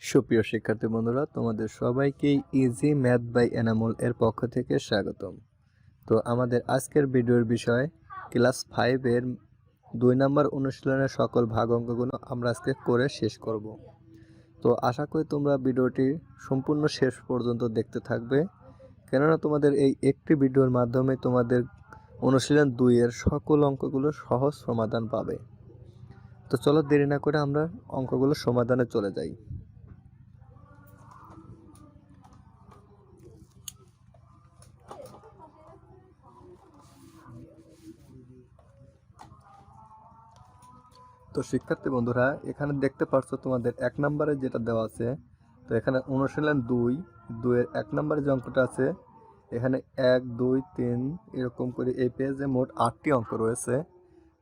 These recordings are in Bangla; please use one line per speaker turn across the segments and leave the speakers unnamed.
সুপ্রিয় শিক্ষার্থী বন্ধুরা, তোমাদের সবাইকেই ইজি ম্যাথ বাই এনামুল এর পক্ষ থেকে স্বাগতম। তো আমাদের আজকের ভিডিওর বিষয় ক্লাস 5-এর 2 নম্বর অনুশীলনের সকল ভাগ অঙ্কগুলো আমরা আজকে করে শেষ করব। তো আশা করি তোমরা ভিডিওটি সম্পূর্ণ শেষ পর্যন্ত দেখতে থাকবে, কেননা তোমাদের এই একটি ভিডিওর মাধ্যমে তোমাদের অনুশীলন 2-এর সকল অঙ্কগুলো সহজ সমাধান পাবে। তো চলো দেরি না করে আমরা অঙ্কগুলো সমাধানে চলে যাই। তো শিক্ষার্থী বন্ধুরা, এখানে দেখতে পারছো তোমাদের 1 নম্বরে যেটা দেওয়া আছে। তো এখানে অনুশীলন 2-এর 1 নম্বরে যে অঙ্কটা আছে, এখানে 1 2 3 এরকম করে এই পেজে মোট 8টি অঙ্ক রয়েছে।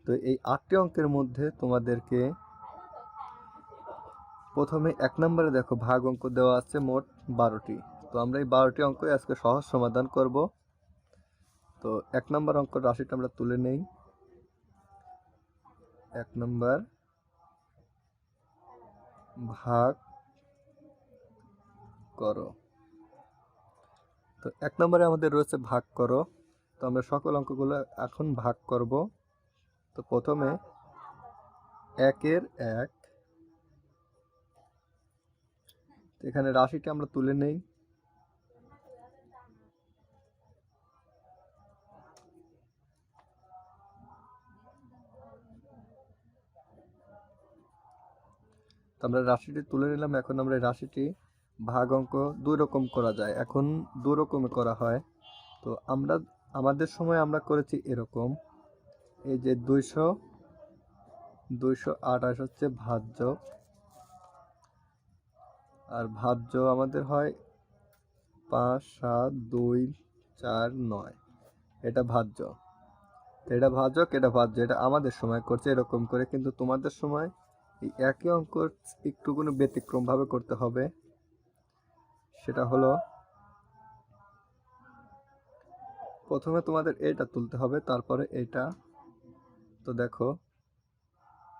তো এই 8টি অঙ্কের মধ্যে তোমাদেরকে প্রথমে 1 নম্বরে দেখো ভাগ অঙ্ক দেওয়া আছে মোট 12টি। তো আমরা এই 12টি অঙ্কই আজকে সহজ সমাধান করব। তো 1 নম্বর অঙ্কের রাশিটা আমরা তুলে নেই। 1 নম্বর ভাগ করো। তো 1 নম্বরে আমাদের রয়েছে ভাগ করো। তো আমরা সকল অঙ্কগুলো এখন ভাগ করব। তো প্রথমে 1-এর 1, এখানে রাশিটা আমরা তুলে নেই। তো আমরা রাশিটি তুলে নিলাম। এখন আমরা এই রাশিটি ভাগ অঙ্ক দুই রকম করা যায়, এখন দুই রকমে করা হয়। তো আমাদের সময় আমরা করেছি এরকম, এই যে 228 হচ্ছে ভাজ্য, আর ভাজ্য আমাদের হয় 5 7 2 4 9, এটা ভাজ্য। এটা ভাজক, এটা ভাজ্য, এটা আমাদের সময় করছে এরকম করে। কিন্তু তোমাদের সময় এই একই অঙ্ক একটু কোনো ব্যতিক্রমভাবে করতে হবে। সেটা হলো, প্রথমে তোমাদের এটা তুলতে হবে, তারপরে এটা। তো দেখো,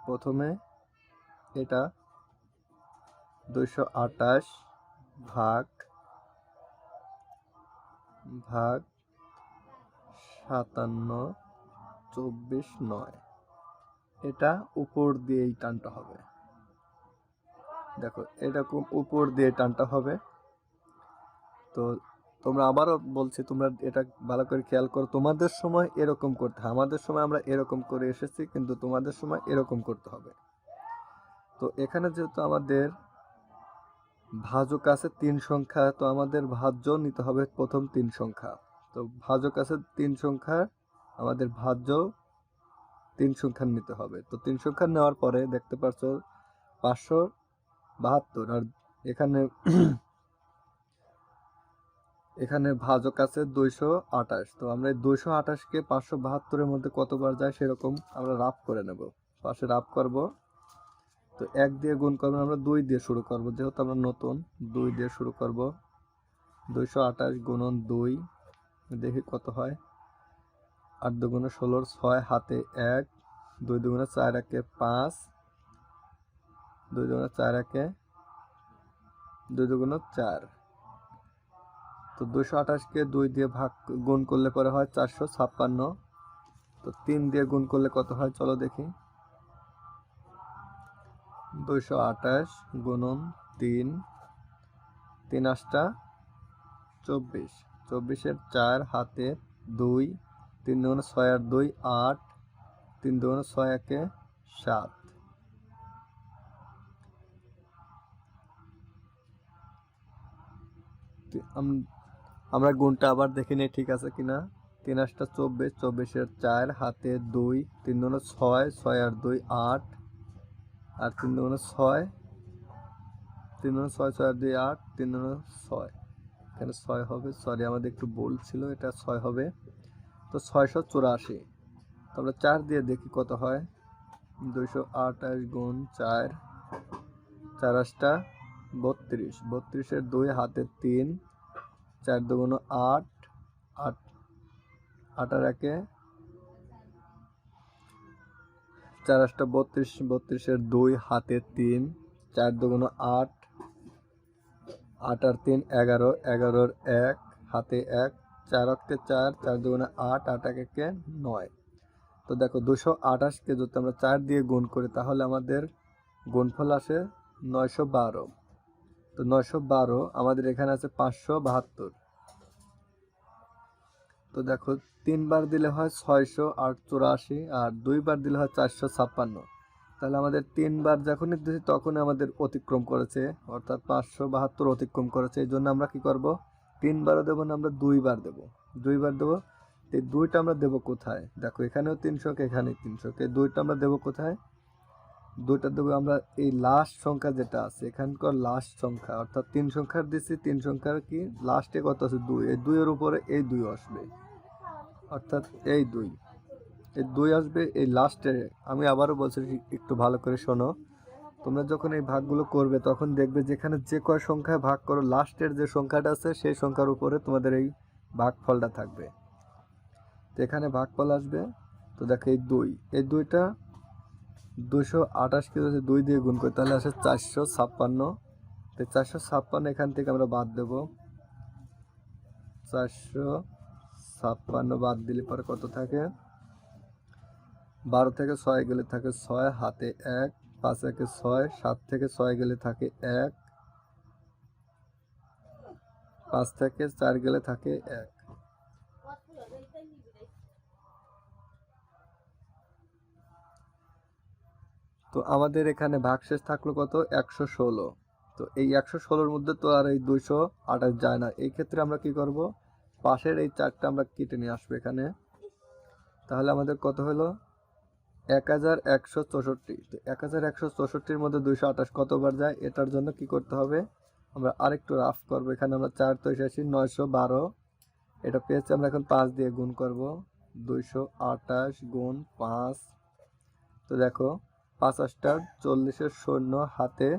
প্রথমে এটা 228 ভাগ 57 24 9, এটা উপর দিয়েই টানতে হবে। দেখো, এরকম উপর দিয়ে টানতে হবে। তো তোমরা আবারও বলছি, তোমরা এটা ভালো করে খেয়াল করো। তোমাদের সময় এরকম করতে হয়, আমাদের সময় আমরা এরকম করে এসেছি, কিন্তু তোমাদের সময় এরকম করতে হবে। তো এখানে যেহেতু আমাদের ভাজক আছে 3 সংখ্যা, তো আমাদের ভাজ্য নিতে হবে প্রথম 3 সংখ্যা। তো ভাজক আছে 3 সংখ্যা, আমাদের ভাজ্য 3 সংখ্যা নিতে হবে। তো 3 সংখ্যা নেওয়ার পরে দেখতে পাচ্ছ 572, আর এখানে এখানে ভাজক আছে 228। তো আমরা এই 228কে 572-এর মধ্যে কতবার যায় সেরকম আমরা রাফ করে নেব, পাশে রাফ করব। তো 1 দিয়ে গুণ করব, আমরা 2 দিয়ে শুরু করব, যেহেতু আমরা নতুন 2 দিয়ে শুরু করব। 228 গুণন 2, দেখি কত হয়। 8 দুগুণে 16, 6 হাতে 1, 2 দুগুণে 4 একে 5, 2 দুগুণে 4 একে 2 দুগুণে 4। তো 228কে 2 দিয়ে ভাগ গুণ করলে পরে হয় 456। তো 3 দিয়ে গুণ করলে কত হয় চলো দেখি। 228 গুণন 3, 3 8টা 24, 24-এর 4 হাতে 2, 3 দুগুণে 6 আর 2 8, 3 দুগুণে 6 একে 7। আমরা গুণটা আবার দেখে নিই ঠিক আছে কিনা। 3 8টা 24, 24-এর 4 হাতে 2, 3 দুগুণে 6, 6 আর 2 8, আর 3 দুগুণে 6, 3 দুগুণে 6, 6 আর 2 8, 3 দুগুণে 6, এখানে 6 হবে, সরি আমাদের একটু ভুল ছিল, এটা 6 হবে। তো 684। তো আমরা 4 দিয়ে দেখি কত হয়। 228 গুণ 4, 4 8টা 32, 32-এর 2 হাতে 3, 4 দুগুণ 8, 8 8 আর একে 4 8টা 32, 32-এর 2 হাতে 3, 4 দুগুণ 8, 8 আর 3 11, 11 1 হাতে 1, 4 অক্ষে 4, 4 দুগুণে 8, 8 একে 9। তো দেখো 228কে যদি আমরা 4 দিয়ে গুণ করি তাহলে আমাদের গুণফল আসে 912। তো 912 আমাদের এখানে আছে 572। তো দেখো 3 বার দিলে হয় 684 আর 2 বার দিলে হয় 456। তাহলে আমাদের 3 বার যখনই দিয়েছি তখনই আমাদের অতিক্রম করেছে, অর্থাৎ 572 অতিক্রম করেছে। এই জন্য আমরা কি করব, 3 বারও দেবো না, আমরা 2 বার দেবো। 2 বার দেবো। এই 2টা আমরা দেবো কোথায়, দেখো এখানেও 300, এখানেও 300, এই 2টা আমরা দেবো কোথায়, 2টা দেবো আমরা এই লাস্ট সংখ্যা যেটা আছে এখানকার লাস্ট সংখ্যা, অর্থাৎ 3 সংখ্যার দিচ্ছি, 3 সংখ্যার কি লাস্টে কত আছে 2, এই 2 এর উপরে এই 2 আসবে, অর্থাৎ এই 2, এই 2 আসবে এই লাস্টে। আমি আবারও বলছি, একটু ভালো করে শোনো। তোমরা যখন এই ভাগগুলো করবে তখন দেখবে যেখানে যে কয় সংখ্যায় ভাগ করো লাস্টের যে সংখ্যাটা আছে সেই সংখ্যার উপরে তোমাদের এই ভাগফলটা থাকবে। তো এখানে ভাগফল আসবে। তো দেখো এই 2, এই 2টা 228কে যদি 2 দিয়ে গুণ করি তাহলে আসে 456। তো 456 এখান থেকে আমরা বাদ দেব। 456 বাদ দিলে পরে কত থাকে, 12 থেকে 6 গেলে থাকে 6, হাতে 1, 5 একে 6, 7 থেকে 6 গেলে থাকে 1, 5 থেকে 4 গেলে থাকে 1। তো আমাদের এখানে ভাগশেষ থাকলো কত, 116। তো এই 116-র মধ্যে তো আর এই 228 যায় না। এই ক্ষেত্রে আমরা কি করব, পাশের এই 4টা আমরা কেটে নিয়ে আসবো এখানে। তাহলে আমাদের কত হলো, 1164। তো 1164-র মধ্যে 228 কতবার যায়, এটার জন্য কি করতে হবে, আমরা আরেকটু রাফ করব। এখানে আমরা 4 তো 86, 912 এটা পেয়েছি, আমরা এখন 5 দিয়ে গুণ করব। 228 গুণ 5। তো দেখো 5 8 40-এর শূন্য, হাতে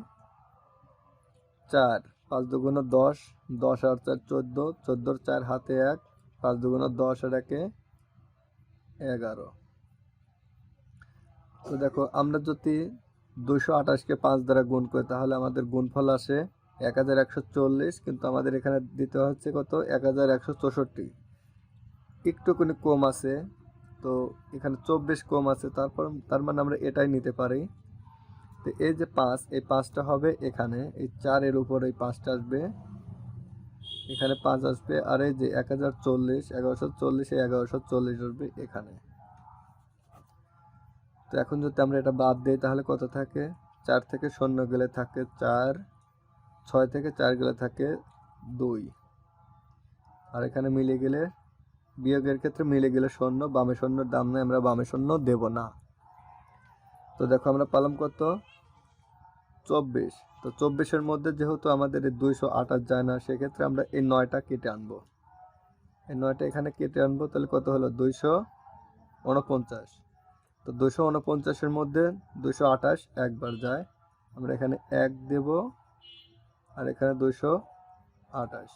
4, 5 দুগুণে 10, 10 আর 4 14, 14-র 4 হাতে 1, 5 দুগুণে 10 আর 1 11। তো দেখো আমরা যদি 228কে 5 দ্বারা গুণ করি তাহলে আমাদের গুণফল আসে 1140, কিন্তু আমাদের এখানে দিতে হচ্ছে কত, 1164। একটুখানি কম আছে, তো এখানে 24 কম আছে, তার মানে আমরা এটাই নিতে পারি। তো এই যে 5, এই 5টা হবে এখানে, এই 4 এর উপর এই 5টা আসবে, এখানে 5 আসবে, আর এই যে 1040, 1140, এই 1140 আসবে এখানে। তো এখন যদি আমরা এটা বাদ দিই তাহলে কত থাকে, 4 থেকে 0 গেলে থাকে 4, 6 থেকে 4 গেলে থাকে 2, আর এখানে মিলে গেলে, বিয়োগের ক্ষেত্রে মিলে গেলে 0, বামে 0-র দাম নেই, আমরা বামে 0 দেব না। তো দেখো আমরা পালাম কত, 24। তো 24-এর মধ্যে যেহেতু আমাদের এই 228 যায় না, সেক্ষেত্রে আমরা এই 9টা কেটে আনবো। এই 9টা এখানে কেটে আনবো, তাহলে কত হলো, 249। তো 249-এর মধ্যে 228 একবার যায়, আমরা এখানে 1 দেব, আর এখানে 228।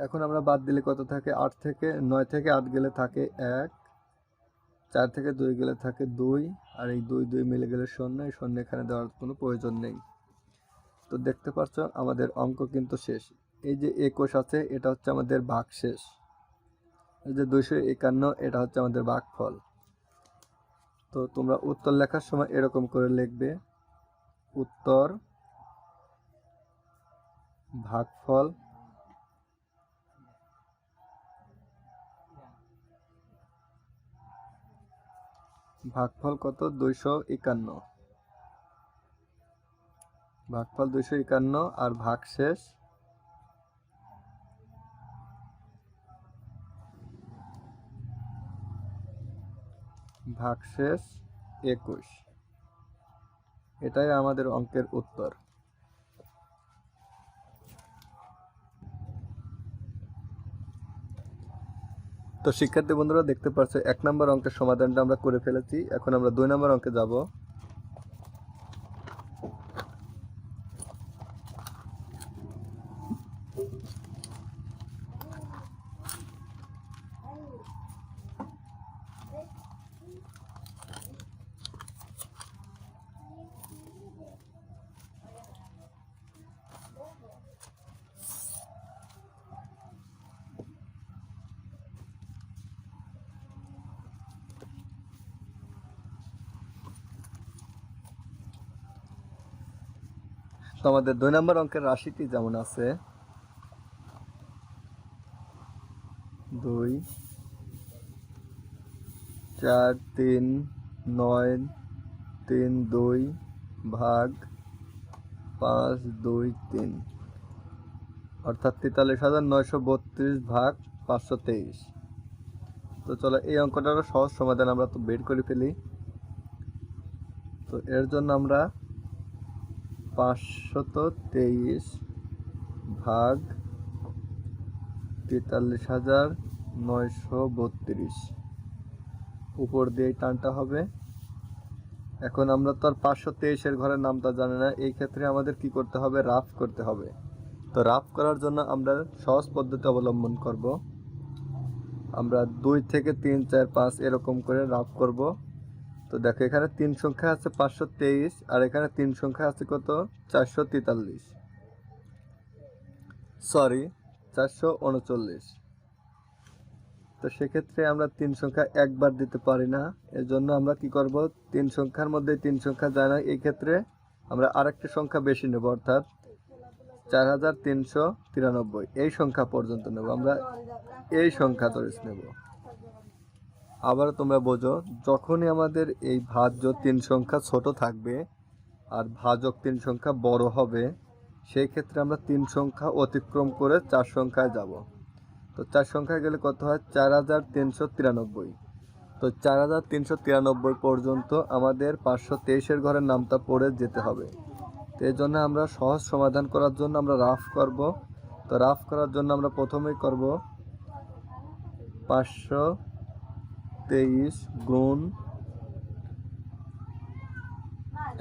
এখন আমরা বাদ দিলে কত থাকে, 8 থেকে 9 থেকে 8 গেলে থাকে 1, 4 থেকে 2 গেলে থাকে 2, আর এই 2 2 মিলে গেলে 0, এই 0 এখানে দেওয়ার কোনো প্রয়োজন নেই। তো দেখতে পাচ্ছ আমাদের অঙ্ক কিন্তু শেষ। এই যে 21 আছে এটা হচ্ছে আমাদের ভাগশেষ, এই যে 251 এটা হচ্ছে আমাদের ভাগফল। তো তোমরা উত্তর লেখার সময় এরকম করে লিখবে, উত্তর ভাগফল কত, 251, ভাগফল 251, আর ভাগশেষ ভাগশেষ 21। এটাই আমাদের অঙ্কের উত্তর। তো শিক্ষার্থী বন্ধুরা দেখতে পাচ্ছ 1 নম্বর অঙ্কের সমাধানটা আমরা করে ফেলেছি। এখন আমরা 2 নম্বর অঙ্কে যাব। তো আমাদের 2 নম্বর অঙ্কের রাশিটি যেমন আছে 2 4 3 9 3 2 ভাগ 5 2 3 অর্থাৎ 43,932 ভাগ 523। তো চলো এই অঙ্কটারও সহজ সমাধান আমরা তো বের করে ফেলি। তো এর জন্য আমরা 523 ভাগ 43,932 উপর দিয়ে টানটা হবে। এখন আমরা তো আর 523-এর ঘরের নামটা জানি না, এই ক্ষেত্রে আমাদের কি করতে হবে, রাফ করতে হবে। তো রাফ করার জন্য আমরা সহজ পদ্ধতি অবলম্বন করব। আমরা 2 থেকে 3 4 5 এরকম করে রাফ করব। তো দেখো এখানে 3 সংখ্যা আছে 523 আর এখানে 3 সংখ্যা আছে কত 443, সরি 439। তো সেক্ষেত্রে আমরা 3 সংখ্যা একবার দিতে পারি না, এর জন্য আমরা কি করব, 3 সংখ্যার মধ্যে 3 সংখ্যা যায় না, এই ক্ষেত্রে আমরা আরেকটা সংখ্যা বেশি নেব, অর্থাৎ 4393 এই সংখ্যা পর্যন্ত নেব। আমরা এই সংখ্যা ধরে নেব। আবার তোমরা বোঝো, যখনই আমাদের এই ভাজ্য 3 সংখ্যা ছোট থাকবে আর ভাজক 3 সংখ্যা বড় হবে, সেই ক্ষেত্রে আমরা 3 সংখ্যা অতিক্রম করে 4 সংখ্যায় যাব। তো 4 সংখ্যায় গেলে কত হয়, 4393। তো 4393 পর্যন্ত আমাদের 523-এর ঘরের নামটা পড়ে যেতে হবে। তো এই জন্য আমরা সহজ সমাধান করার জন্য আমরা রাফ করব। তো রাফ করার জন্য আমরা প্রথমেই করব 523 গুণ,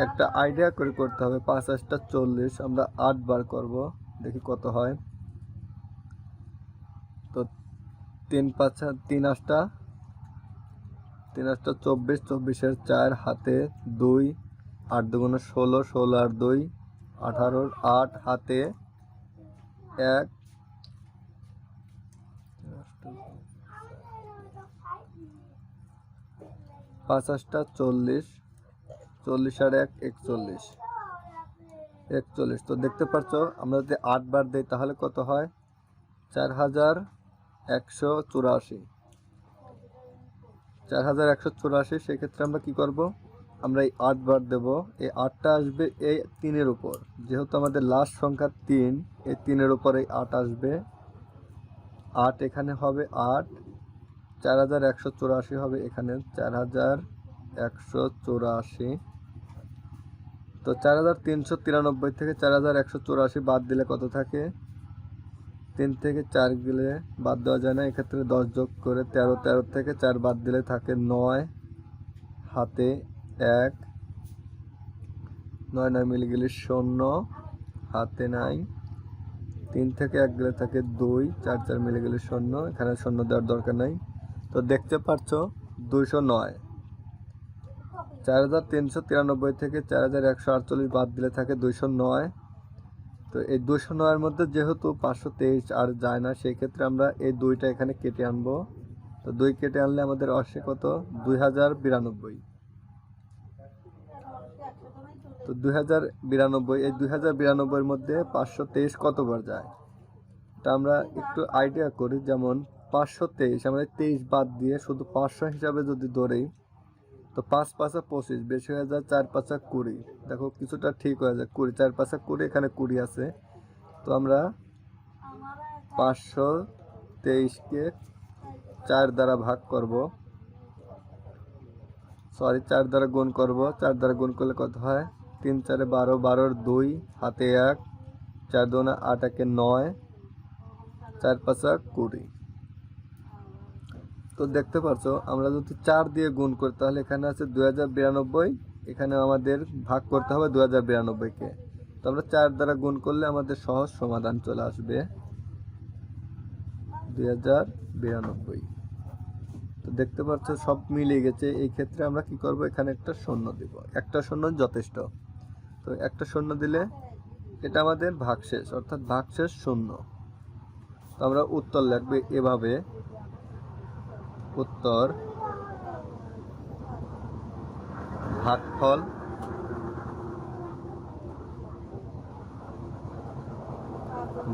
একটা আইডিয়া করে করতে হবে, 5 8 40, আমরা 8 বার করব, দেখি কত হয়। তো 3 5 3 8 3 8 24, 24-এর 4 হাতে 2, 8 2 16, 16 আর 2 18, 8 হাতে 1, 5 8 40, 40 আর 1 41, 41। তো দেখতে পাচ্ছ আমরা যদি 8 বার দেই তাহলে কত হয়, 4184, 4184। সেক্ষেত্রে আমরা কি করব, আমরা এই 8 বার দেব, এই 8টা আসবে এই 3-এর উপর, যেহেতু আমাদের লাস্ট সংখ্যা 3, এই 3-এর উপর এই 8 আসবে, 8 এখানে হবে 8, 4184 হবে এখানে 4184। তো 4393 থেকে 4184 বাদ দিলে কত থাকে, 3 থেকে 4 গেলে বাদ দেওয়া যায় না, এক্ষেত্রে 10 যোগ করে 13, 13 থেকে 4 বাদ দিলে থাকে 9, হাতে 1, 9 9 মিলে গেলে 0, হাতে নাই, 3 থেকে 1 গেলে থাকে 2, 4 4 মিলে গেলে 0, এখানে 0 দেওয়ার দরকার নাই। তো দেখতে পাচ্ছ 209। 4393 থেকে 4148 বাদ দিলে থাকে 209। তো এই 209-এর মধ্যে যেহেতু 523 আর যায় না, সেই ক্ষেত্রে আমরা এই 2টা এখানে কেটে আনবো। তো 2 কেটে আনলে আমাদের আসে কত, 2092। তো 2092, এই 2092-এর মধ্যে 523 কতবার যায়, এটা আমরা একটু আইডিয়া করি। যেমন 523, আমরা 23 বাদ দিয়ে শুধু 500 হিসাবে যদি ধরি, তো 5 5 25, বেশি হয়ে যায় 4 5 20, দেখো কিছুটা ঠিক হয়ে যায় 20, 4 5 20, এখানে 20 আছে। তো আমরা 523-কে 4 দ্বারা ভাগ করব, সরি 4 দ্বারা গুণ করব। 4 দ্বারা গুণ করলে কত হয়, 3 4 12, 12 2 হাতে 1, 4 2 8 1 9, 4 5 20। তো দেখতে পাচ্ছ আমরা যদি 4 দিয়ে গুণ করি তাহলে এখানে আছে 2092, এখানে আমাদের ভাগ করতে হবে 2092-কে। তো আমরা 4 দ্বারা গুণ করলে আমাদের সহজ সমাধান চলে আসবে 2092। তো দেখতে পাচ্ছ সব মিলে গেছে। এই ক্ষেত্রে আমরা কি করব, এখানে একটা শূন্য দিব, একটা শূন্য যথেষ্ট। তো একটা শূন্য দিলে এটা আমাদের ভাগশেষ, অর্থাৎ ভাগশেষ শূন্য। তো আমরা উত্তর লিখবে এভাবে, উত্তর ভাগফল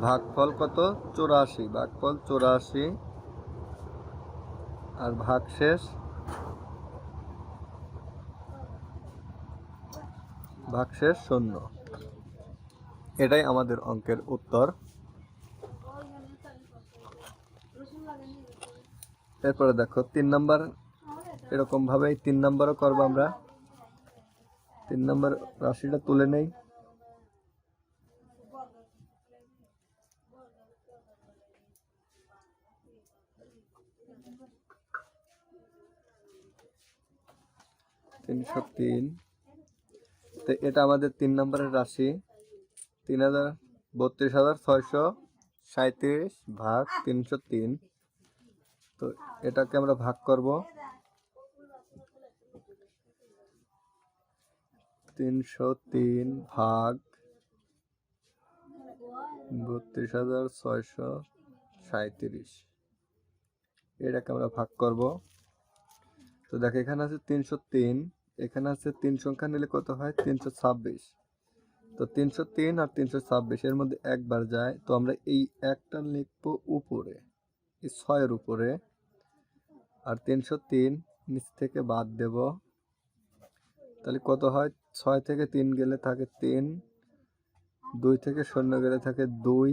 ভাগফল কত? 84। ভাগফল 84 আর ভাগশেষ শূন্য। এটাই আমাদের অঙ্কের উত্তর। এরপরে দেখো 3 নাম্বার, এরকম ভাবে 3 নাম্বারও করবো আমরা। 3 নাম্বার রাশিটা তুলে নেই। তিনশো তিন। তো এটা আমাদের 3 নাম্বারের রাশি। 32,637 ভাগ 303। তো এটাকে আমরা ভাগ করব 303 ভাগ 32,637। এটাকে আমরা ভাগ করব। তো দেখো এখানে আছে 303, এখানে আছে 3 সংখ্যা নিলে কত হয়? 326। তো 303 আর 326 এর মধ্যে একবার যায়, তো আমরা এই একটা লিখবো উপরে, এই 6 উপরে, আর 303 নিচ থেকে বাদ দেব। তাহলে কত হয়? 6 থেকে 3 গেলে থাকে 3, 2 থেকে 0 গেলে থাকে 2,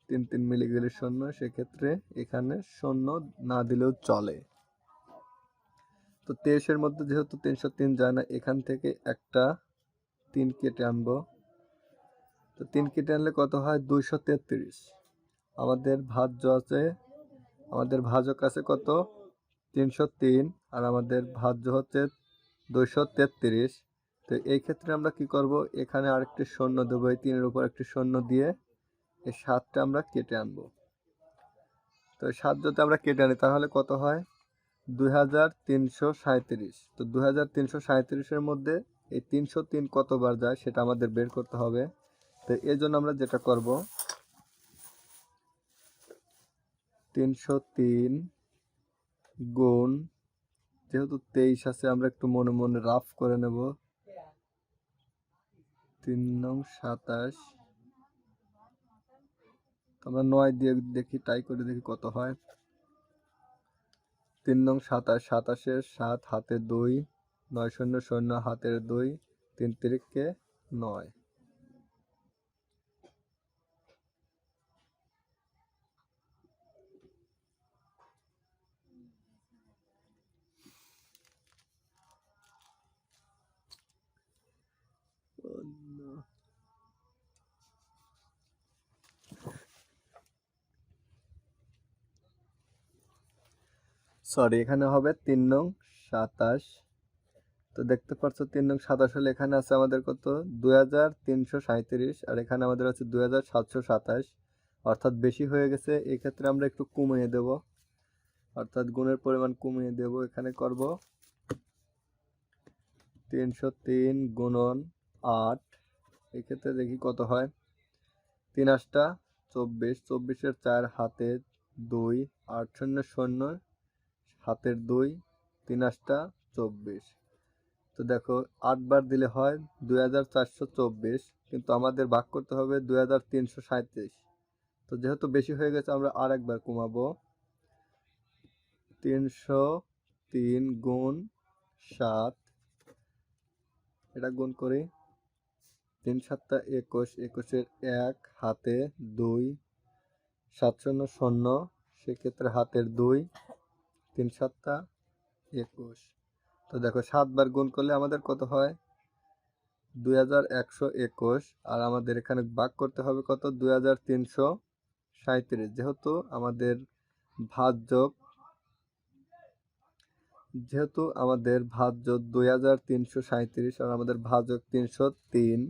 3 3 মিলে গেলে 0। সেক্ষেত্রে এখানে 0 না দিলেও চলে। তো 23 এর মধ্যে যেহেতু 303 যায় না, এখান থেকে একটা 3 কেটে আনবো। তো 3 কেটে আনলে কত হয়? 233। আমাদের ভাজ্য আছে, আমাদের ভাজক আছে কত? 303, আর আমাদের ভাজ্য হচ্ছে 233। তো এই ক্ষেত্রে আমরা কি করব? এখানে আরেকটি শূন্য দেবো, এই 3 এর উপর একটি শূন্য দিয়ে এই 7টা আমরা কেটে আনবো। তো 7 যদি আমরা কেটে আনি তাহলে কত হয়? 2337। তো 2337 এর মধ্যে এই 303 কতবার যায় সেটা আমাদের বের করতে হবে। তো এই জন্য আমরা যেটা করব, 303 গুণ, যেহেতু 23 আছে আমরা একটু মনে মনে রাফ করে নেব। 3 নং 27। আমরা 9 দিয়ে দেখি, ট্রাই করে দেখি কত হয়। 3 নং 27, 27 7 হাতে 2, 9 0 0 হাতের 2, 3 তিরিকে 9। সরি, এখানে হবে 3 নং 27। তো দেখতে পাচ্ছ 3 নং 27 হলে এখানে আছে আমাদের কত? 2337, আর এখানে আমাদের আছে 2727, অর্থাৎ বেশি হয়ে গেছে। এই ক্ষেত্রে আমরা একটু কমিয়ে দেব, অর্থাৎ গুণের পরিমাণ কমিয়ে দেব। এখানে করব 303 গুণন 8। এক্ষেত্রে দেখি কত হয়। 3 8টা 24, 24 4 হাতে 2, 8 0 0 হাতের 2, 3 8টা 24। তো দেখো 8 বার দিলে হয় 2424, কিন্তু আমাদের ভাগ করতে হবে 2337। তো যেহেতু বেশি হয়ে গেছে আমরা আর একবার কমাবো। 303 গুণ 7, এটা গুণ করি। 3 7 21, 21 1 হাতে 2, 7 0 0, সেক্ষেত্রে হাতের 2, 3 7 21। তো দেখো 7 বার গুণ করলে আমাদের কত হয়? 2121। আর আমাদের এখানে ভাগ করতে হবে কত? 2337। যেহেতু আমাদের ভাজ্য 2337 আর আমাদের ভাজক 303,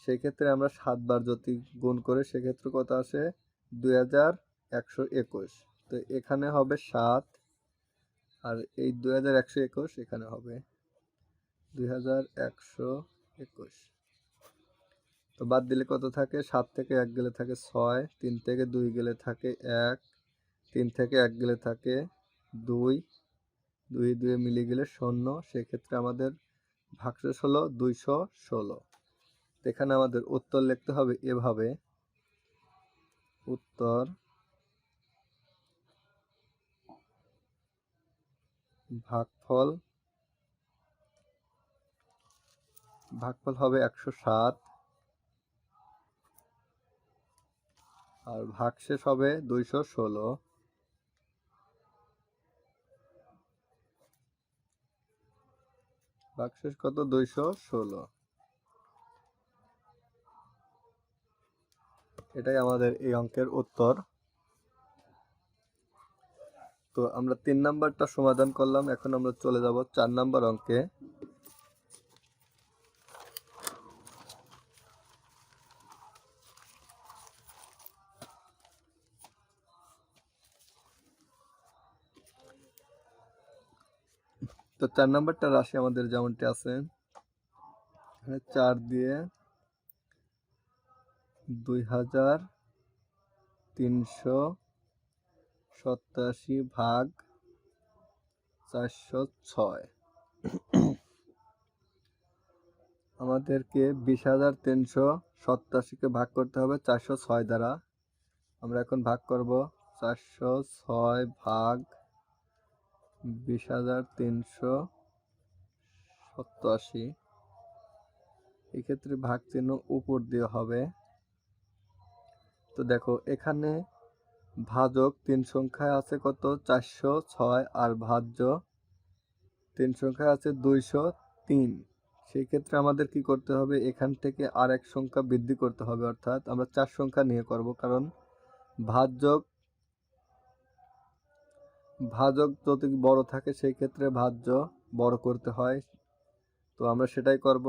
সেক্ষেত্রে আমরা 7 বার যদি গুণ করে সেক্ষেত্রে কত আসে? 2121। তো এখানে হবে 7, আর এই 2121 এখানে হবে 2121। তো বাদ দিলে কত থাকে? 7 থেকে 1 গেলে থাকে 6, 3 থেকে 2 গেলে থাকে 1, 3 থেকে 1 গেলে থাকে 2, 2 2 মিলে গেলে 0। সেক্ষেত্রে আমাদের ভাগশেষ হলো 216। এখানে আমাদের উত্তর লিখতে হবে এভাবে, উত্তর ভাগফল হবে 107 আর ভাগশেষ হবে 216। ভাগশেষ কত? 216। এটাই আমাদের এই অঙ্কের উত্তর। তো আমরা 3 নাম্বারটা সমাধান করলাম, এখন আমরা চলে যাব 4 নাম্বার অঙ্কে। তো 4 নাম্বারটা রাশি আমাদের যেমনটি আছে, 4 দিয়ে 2387 ভাগ 406। আমাদেরকে 20,387কে ভাগ করতে হবে 406 দ্বারা। আমরা এখন ভাগ করব 406 ভাগ 20,387। এক্ষেত্রে ভাগ চিহ্ন উপর দিয়ে হবে। তো দেখো এখানে ভাজক 3 সংখ্যায় আছে কত? 406 আর ভাজ্য 3 সংখ্যায় আছে 203। সেই ক্ষেত্রে আমাদের কি করতে হবে? এখান থেকে আর এক সংখ্যা বৃদ্ধি করতে হবে, অর্থাৎ আমরা 4 সংখ্যা নিয়ে করব, কারণ ভাজক যদি বড় থাকে সেই ক্ষেত্রে ভাজ্য বড় করতে হয়। তো আমরা সেটাই করব।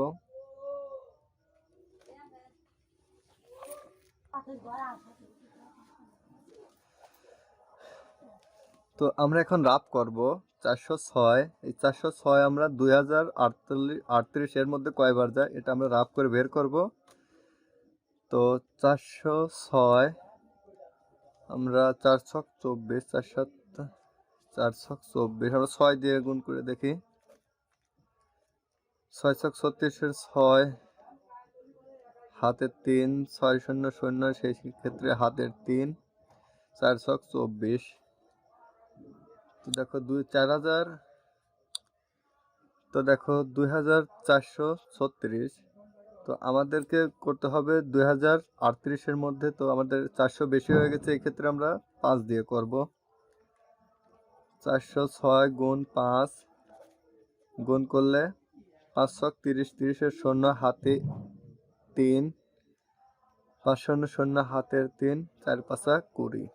তো আমরা এখন রাফ করব 406। এই 406 আমরা 2038 এর মধ্যে কয়বার যায় এটা আমরা রাফ করে বের করব। তো 406 আমরা 4 ছক 24, 4 7 4 ছক 24, আমরা 6 দিয়ে গুণ করে দেখি। 6 ছক 36 6 হাতের 3, 6 শূন্য শূন্য, সেই ক্ষেত্রে হাতের 3, 4 ছক 24। তো দেখো 2436। তো আমাদেরকে করতে হবে 2038 এর মধ্যে। তো আমাদের 400 বেশি হয়ে গেছে, এই ক্ষেত্রে আমরা 5 দিয়ে করব। 406 গুণ 5 গুণ করলে 5 ছক 30, 30 এর শূন্য হাতে 3, 5 শূন্য শূন্য হাতের 3, 4 5 20।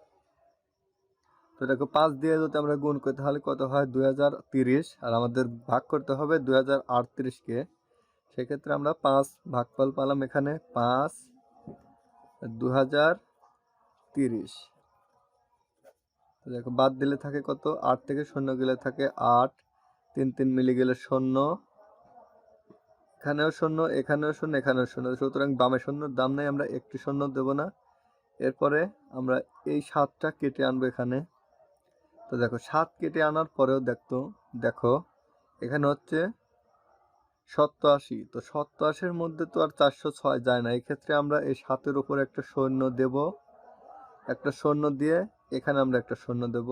তো দেখো 5 দিয়ে যদি আমরা গুণ করি তাহলে কত হয়? 2030। আর আমাদের ভাগ করতে হবে 2038 কে। সেক্ষেত্রে আমরা 5 ভাগফল পেলাম এখানে 5 2030। দেখো বাদ দিলে থাকে কত? 8 থেকে 0 গেলে থাকে 8, 3 3 মিলে গেলে 0, এখানেও 0, এখানেও 0, এখানেও 0। সুতরাং বামে 0 দাম নেই, আমরা একটি 0 দেব না। এরপরে আমরা এই 7টা কেটে আনবো এখানে। তো দেখো 7 কেটে আনার পরেও দেখো এখানে হচ্ছে 87। তো 87 এর মধ্যে তো আর 406 যায় না, এক্ষেত্রে আমরা এই 7-এর উপর একটা শূন্য দেব, একটা শূন্য দিয়ে এখানে আমরা একটা শূন্য দেব।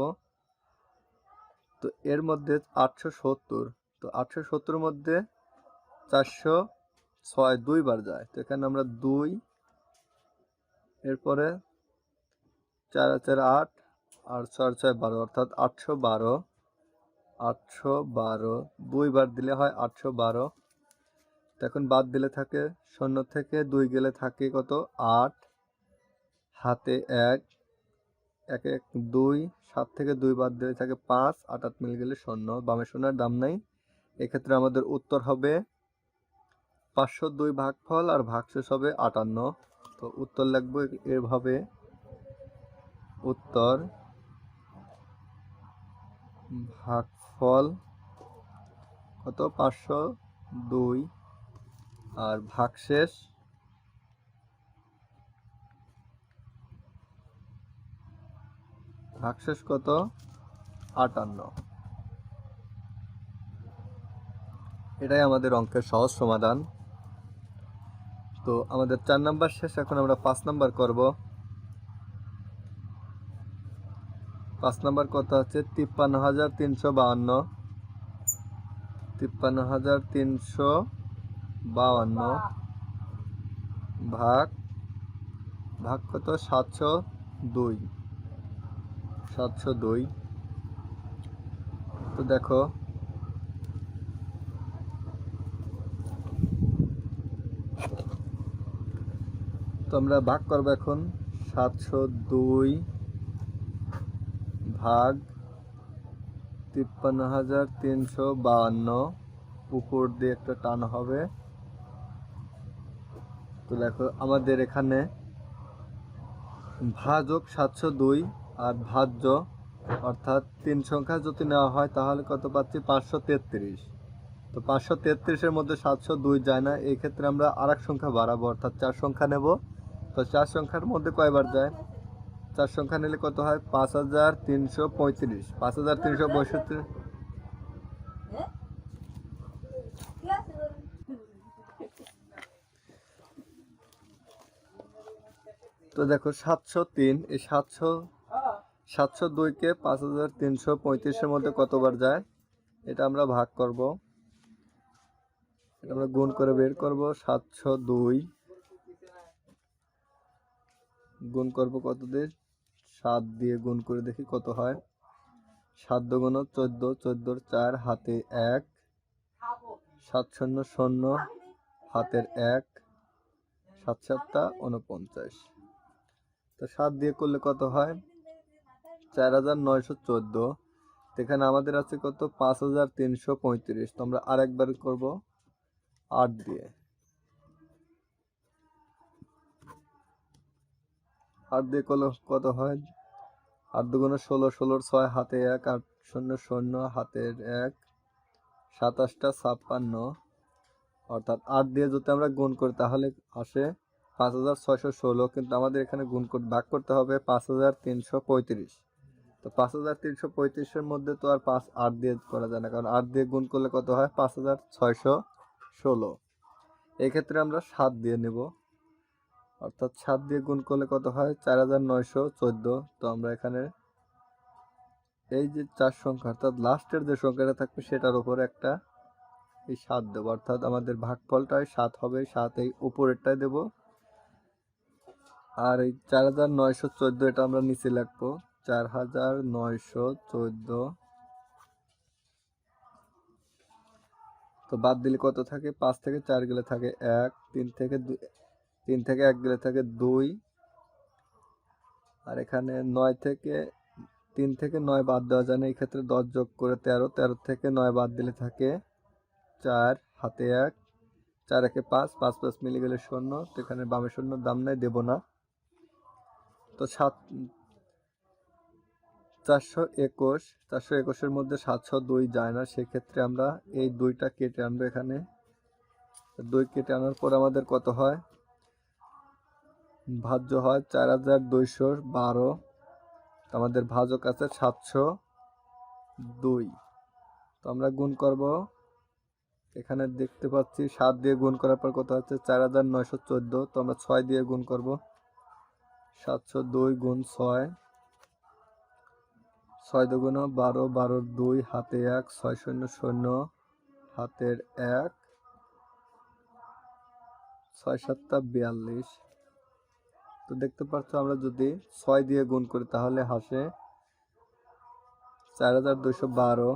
তো এর মধ্যে 870। তো 870 এর মধ্যে 406 দুইবার যায়, তো এখানে আমরা 2, এরপরে 4 4 8 আর 4 6 12, অর্থাৎ 812। 812 দুইবার দিলে হয় 812। এখন বাদ দিলে থাকে 0 থেকে 2 গেলে থাকে কত? 8, হাতে 1, 1 1 2, 7 থেকে 2 বাদ দিলে থাকে 5, 8 8 মিলে গেলে 0, বামে 0 দাম নাই। এক্ষেত্রে আমাদের উত্তর হবে 502 ভাগফল আর ভাগশেষ হবে 58। তো উত্তর লিখবো এভাবে, উত্তর ভাগফল কত? 502 আর ভাগশেষ কত? 58। এটাই আমাদের অঙ্কের সহজ সমাধান। তো আমাদের 4 নাম্বার শেষ, এখন আমরা 5 নাম্বার করব। 5 নাম্বার কথা হচ্ছে 53,352, 53,352 ভাগ ভাগ কত 702। তো দেখো তো আমরা ভাগ করবো এখন 702 ভাগ 53,352, উপর দিয়ে একটা টান হবে। তো দেখো আমাদের এখানে ভাজক 702 আর ভাজ্য অর্থাৎ 3 সংখ্যা যদি নেওয়া হয় তাহলে কত পাচ্ছি 533। তো 533-এর মধ্যে 702 যায় না, এই ক্ষেত্রে আমরা আরেক সংখ্যা বাড়াবো অর্থাৎ 4 সংখ্যা নেব। তো 4 সংখ্যার মধ্যে কয়বার যায়, 4 সংখ্যা নিলে কত হয় 5,335, 5,365। তো দেখো 703, এই 702-কে 5,335-এর মধ্যে কতবার যায় এটা আমরা ভাগ করব, এটা আমরা গুণ করে বের করব। 702 গুণ করব কত দিয়ে, 7 দিয়ে গুণ করে দেখি কত হয়। 7 দুগুণ 14, 14-র 4 হাতে 1, 7 শূন্য শূন্য হাতের 1, 7 7টা 49। তো 7 দিয়ে করলে কত হয় 4,914। এখানে আমাদের আছে কত 5,335। তো আমরা আরেকবার করব 8 দিয়ে, 8 দিয়ে করলে কত হয় 8 দুগুণ 16, 16-র 6 হাতে 1, 8 শূন্য শূন্য হাতের 1, 27টা 56। অর্থাৎ 8 দিয়ে যদি আমরা গুণ করি তাহলে আসে 5,616, কিন্তু আমাদের এখানে গুণ করে ভাগ করতে হবে 5,335। তো 5,335-এর মধ্যে তো আর 8 দিয়ে করা যায় না, কারণ 8 দিয়ে গুণ করলে কত হয় 5,616। এই ক্ষেত্রে আমরা 7 দিয়ে নেব, অর্থাৎ 7 দিয়ে গুণ করলে কত হয় 4,914। তো আমরা এখানে এই যে 4 সংখ্যা অর্থাৎ লাস্টের যে সংখ্যাটা থাকবে সেটার উপর একটা এই 7 দেবো, অর্থাৎ আমাদের ভাগফলটাই 7 হবে। 7 এই উপরেরটাই দেব, আর এই 4,914 এটা আমরা নিচে লিখবো 4,914। তো বাদ দিলে কত থাকে 5 থেকে 4 গেলে থাকে 1, 3 থেকে 1 গেলে থাকে 2, আর এখানে 9 থেকে 3 থেকে 9 বাদ দেওয়া যায় না, এই ক্ষেত্রে 10 যোগ করে 13, 13 থেকে 9 বাদ দিলে থাকে 4 হাতে 1, 4 একে 5, 5 5 মিলে গেলে 0। তো এখানে বামে 0 দাম নাই, দেব না। তো 421-421-এর মধ্যে 702 যায় না, সেক্ষেত্রে আমরা এই 2টা কেটে আনবো। এখানে 2 কেটে আনার পর আমাদের কত হয় ভাজ্য হয় 4,212। আমাদের ভাজক আছে 702। তো আমরা গুণ করব, এখানে দেখতে পাচ্ছি 7 দিয়ে গুণ করার পর কত হচ্ছে 4,914। তো আমরা 6 দিয়ে গুণ করব, 702 গুণ 6, 6 দুগুণ 12, 12-র 2 হাতে 1, 6 শূন্য শূন্য হাতের 1, 6 7টা 42। তো দেখতে পাচ্ছ আমরা যদি 6 দিয়ে গুণ করি তাহলে আসে 4,212।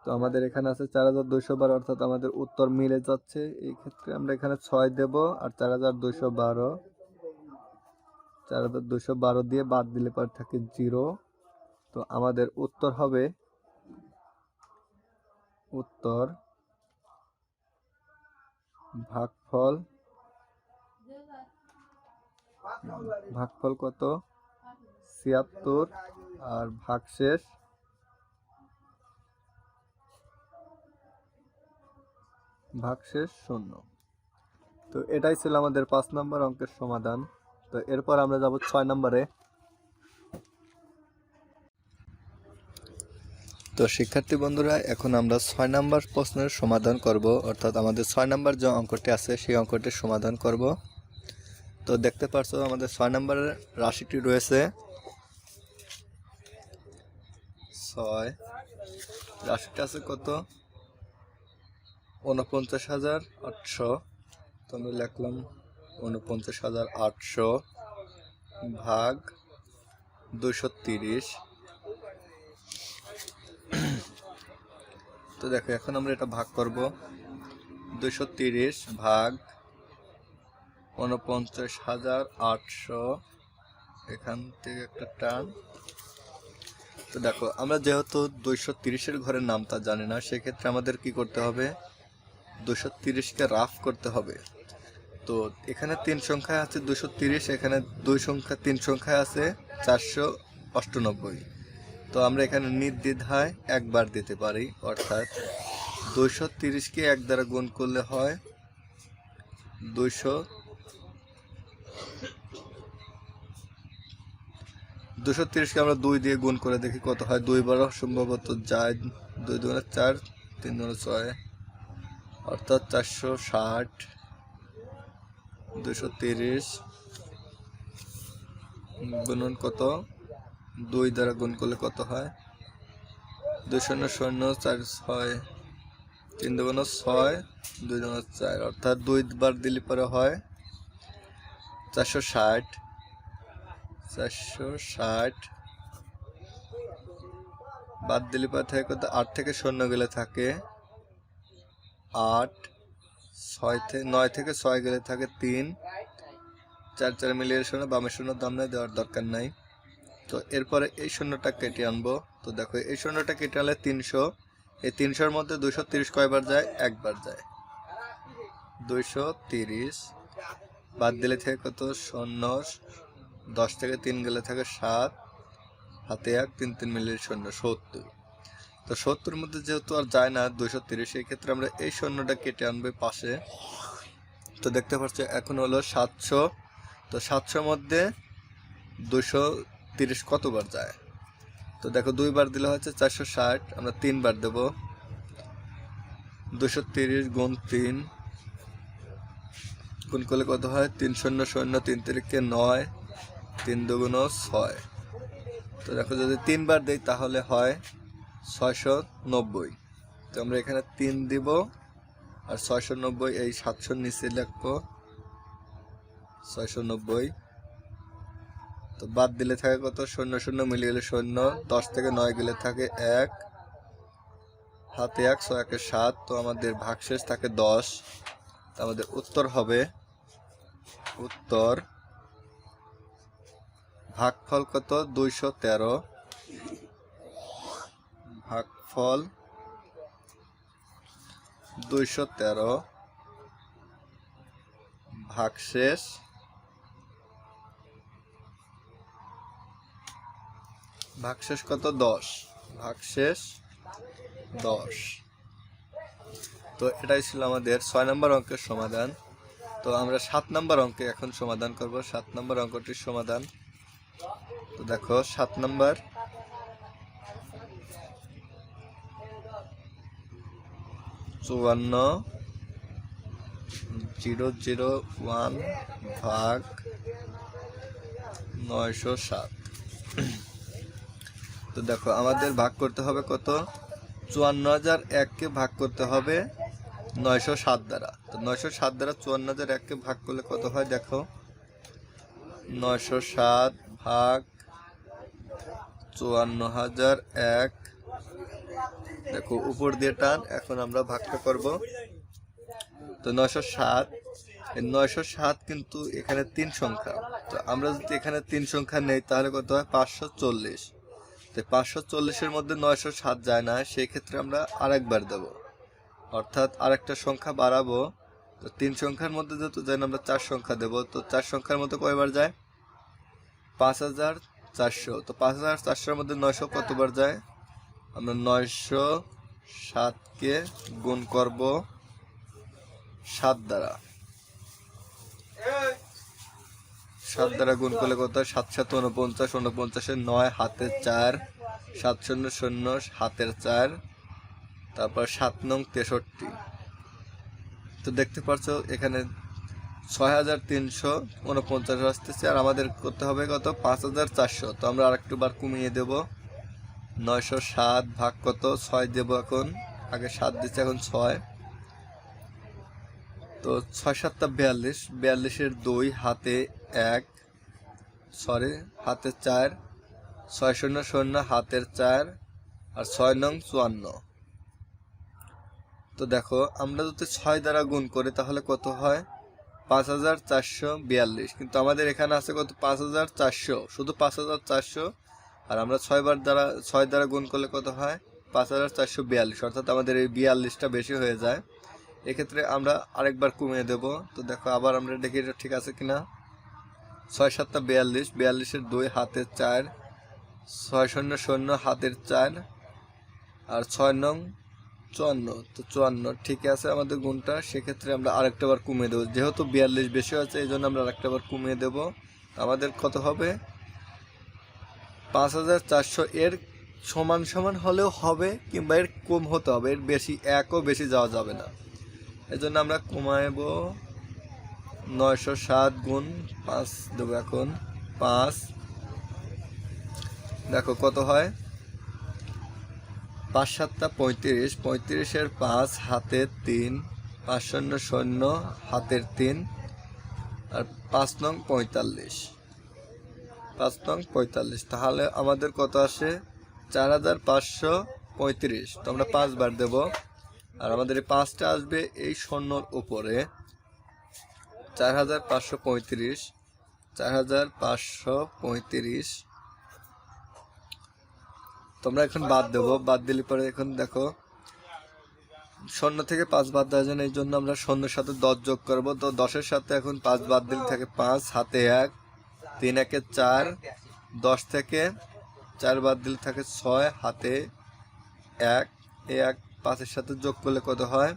তো আমাদের এখানে আছে 4,212, অর্থাৎ আমাদের উত্তর মিলে যাচ্ছে। এই ক্ষেত্রে আমরা এখানে 6 দেব, আর 4,212 দিয়ে বাদ দিলে পর থাকে 0। তো আমাদের উত্তর হবে ভাগফল কত 76, আর ভাগশেষ 0। তো এটাই ছিল আমাদের 5 নম্বর অঙ্কের সমাধান। তো এরপর আমরা যাব 6 নম্বরে। তো শিক্ষার্থী বন্ধুরা, এখন আমরা 6 নম্বর প্রশ্নের সমাধান করব, অর্থাৎ আমাদের 6 নম্বর যে অঙ্কটি আছে সেই অঙ্কটির সমাধান করব। তো দেখতে পাচ্ছ আমাদের 6 নম্বরের রাশিটি রয়েছে 6 লাস্টে আছে কত 49,800। তো আমি লিখলাম 49,800 ভাগ 230। তো দেখো এখন আমরা এটা ভাগ করব 230 ভাগ 49,800, এখান থেকে একটা টান। তো দেখো আমরা যেহেতু 230-এর ঘরের নামটা জানি না, সেক্ষেত্রে আমাদের কি করতে হবে 230-কে রাফ করতে হবে। তো এখানে 3 সংখ্যায় আছে 230, এখানে 3 সংখ্যায় আছে 498। তো আমরা এখানে নির্দ্বিধায় একবার দিতে পারি, অর্থাৎ 230-কে 1 দ্বারা গুণ করলে হয় 230-কে আমরা 2 দিয়ে গুণ করে দেখি কত হয়। 2 বার সম্ভবত যায়, 2 দুগুণে 4, 3 দুগুণে 6, অর্থাৎ 460। 230 গুণন কত 2 দ্বারা গুণ করলে কত হয় 2 শূন্য শূন্য 4 6, 3 দুগুণে 6, 2 দুগুণে 4, অর্থাৎ 2 বার দিলে পরে হয় 460। 460 বাদ দিলে পরে থাকে কত 8 থেকে 0 গেলে থাকে 8, 9 থেকে 6 গেলে থাকে 3, 4 4 মিলিয়ে 0, বামের 0 দাম নাই, দেওয়ার দরকার নাই। তো এরপরে এই শূন্যটা কেটে আনবো। তো দেখো এই শূন্যটা কেটে আনলে 300, এই 300-এর মধ্যে 230 কয়বার যায়, একবার যায়। 230 বাদ দিলে থাকে কত 0, 10 থেকে 3 গেলে থাকে 7, হাতে 1, 3 3 মিলিয়ে 0, 70। তো 70-এর মধ্যে যেহেতু আর যায় না 230, এই ক্ষেত্রে আমরা এই শূন্যটা কেটে আনবে পাশে। তো দেখতে পাচ্ছি এখন হলো 700। তো 700-এর মধ্যে 230 কতবার যায়, তো দেখো 2 বার দিলে হচ্ছে 460, আমরা 3 বার দেব। 230 গুণ 3 গুণ করলে কত হয় 3 শূন্য শূন্য, 3 3-কে 9, 3 দুগুণ 6। তো দেখো যদি 3 বার দেই তাহলে হয় 690। তো আমরা এখানে 3 দিব আর 690 এই 700-র নিচে লিখবো 690। তো বাদ দিলে থাকে কত 0 0 মিলিয়ে গেলে 0, 10 থেকে 9 গেলে থাকে 1, হাতে 1, 6 1 7। তো আমাদের ভাগশেষ থাকে 10। তো আমাদের উত্তর হবে, উত্তর ভাগফল কত 213, ভাগফল 213, ভাগশেষ কত 10, ভাগশেষ 10। তো এটাই ছিল আমাদের 6 নম্বর অঙ্কের সমাধান। তো আমরা 7 নম্বর অঙ্কে এখন সমাধান করব। 7 নম্বর অঙ্কটির সমাধান, তো দেখো 7 নম্বর, 54,001 ভাগ 907। তো দেখো আমাদের ভাগ করতে হবে কত 54,001-কে ভাগ করতে হবে 907 দ্বারা। তো 907 দ্বারা 54,001-কে ভাগ করলে কত হয় দেখো 907 ভাগ 54,001, দেখো উপর দিয়ে টান। এখন আমরা ভাগটা করব। তো 907, এই 907 কিন্তু এখানে 3 সংখ্যা। তো আমরা যদি এখানে 3 সংখ্যা নেই তাহলে কত হয় 540। তো 540-এর মধ্যে 907 যায় না, সেই ক্ষেত্রে আমরা আরেকবার দেব, অর্থাৎ আরেকটা সংখ্যা বাড়াবো। তো 3 সংখ্যার মধ্যে যেহেতু যায় না, আমরা 4 সংখ্যা দেব। তো 4 সংখ্যার মধ্যে কয়বার যায় 5400। তো 5400-এর মধ্যে 900 কতবার যায়, আমরা 907-কে গুণ করব 7 দ্বারা। 7 দ্বারা গুণ করলে কত হয় 7 7 49, 49-এ 9, হাতে 4, 7 0 0, হাতের 4, তারপর 7 নং 63। তো দেখতে পাচ্ছ এখানে 6,349 আসতেছে, আর আমাদের করতে হবে কত 5,400। তো আমরা আরেকটু বার কমিয়ে দেব, 907 ভাগ কত 6 দেব, এখন আগে 7 দিচ্ছে এখন 6, তো 6 7 42, 42-এর 2 হাতে 1, সরি হাতে 4, 6 0 0 হাতের 4 আর 6 নং 54। তো দেখো আমরা যদি 6 দ্বারা গুণ করি তাহলে কত হয় 5442, কিন্তু আমাদের এখানে আছে কত 5400, শুধু 5400, আর আমরা 6 দ্বারা গুণ করলে কত হয় 5442, অর্থাৎ আমাদের এই 42টা বেশি হয়ে যায়। এক্ষেত্রে আমরা আরেকবার কমিয়ে দেব। তো দেখো আবার আমরা দেখি এটা ঠিক আছে কিনা। 6 7 42, 42-এর 2 হাতের 4, 6 0 0 হাতের 4 আর 6 নং 54, তো 54 ঠিক আছে আমাদের গুণটা। সেক্ষেত্রে আমরা আরেকটা বার কমিয়ে দেবো, যেহেতু 42 বেশি আছে এই জন্য আমরা আরেকটা বার কমিয়ে দেব। আমাদের কত হবে 5400, এর সমান সমান হলেও হবে কিংবা এর কম হতে হবে, এর বেশি একও বেশি যাওয়া যাবে না। এই জন্য আমরা কমাইব 907 গুণ 5 দেবো, এখন 5, দেখো কত হয় 5 7 35, 35-এর 5 হাতের 3, 5 0 0 হাতের 3 আর 5 নং 45, 5 নং 45, তাহলে আমাদের কত আসে 4535। তো আমরা 5 বার দেব, আর আমাদের এই 5টা আসবে এই শূন্যর উপরে 4535, 4535। তোমরা এখন বাদ দেবো, বাদ দিলে পরে এখন দেখো শূন্য থেকে 5 বাদ দেওয়া যায় না, এই জন্য আমরা শূন্যের সাথে 10 যোগ করবো। তো 10-এর সাথে এখন 5 বাদ দিলে থাকে 5 হাতে 1, 3 1 4, 10 থেকে 4 বাদ দিলে থাকে 6 হাতে 1, এই 1 5-এর সাথে যোগ করলে কত হয়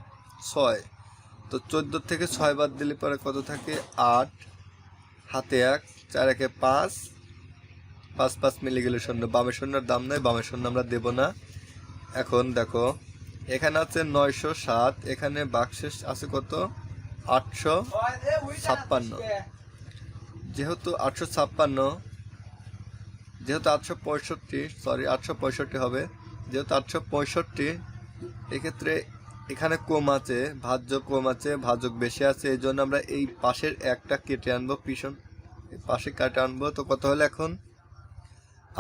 6। তো 14 থেকে 6 বাদ দিলে পরে কত থাকে 8 হাতে 1, 4 1 5, 5 5 মিলে গেলে শূন্য, বামে শূন্যর দাম নেই, বামে শূন্য আমরা দেব না। এখন দেখো এখানে আছে 907, এখানে বাক্সেস আছে কত 856, যেহেতু 865 হবে, যেহেতু 865, এক্ষেত্রে এখানে কম আছে, ভাজ্য কম আছে, ভাজক বেশি আছে, এই জন্য আমরা এই পাশের একটা কেটে আনবো, পিছন পাশে কাটে আনবো। তো কত হলো এখন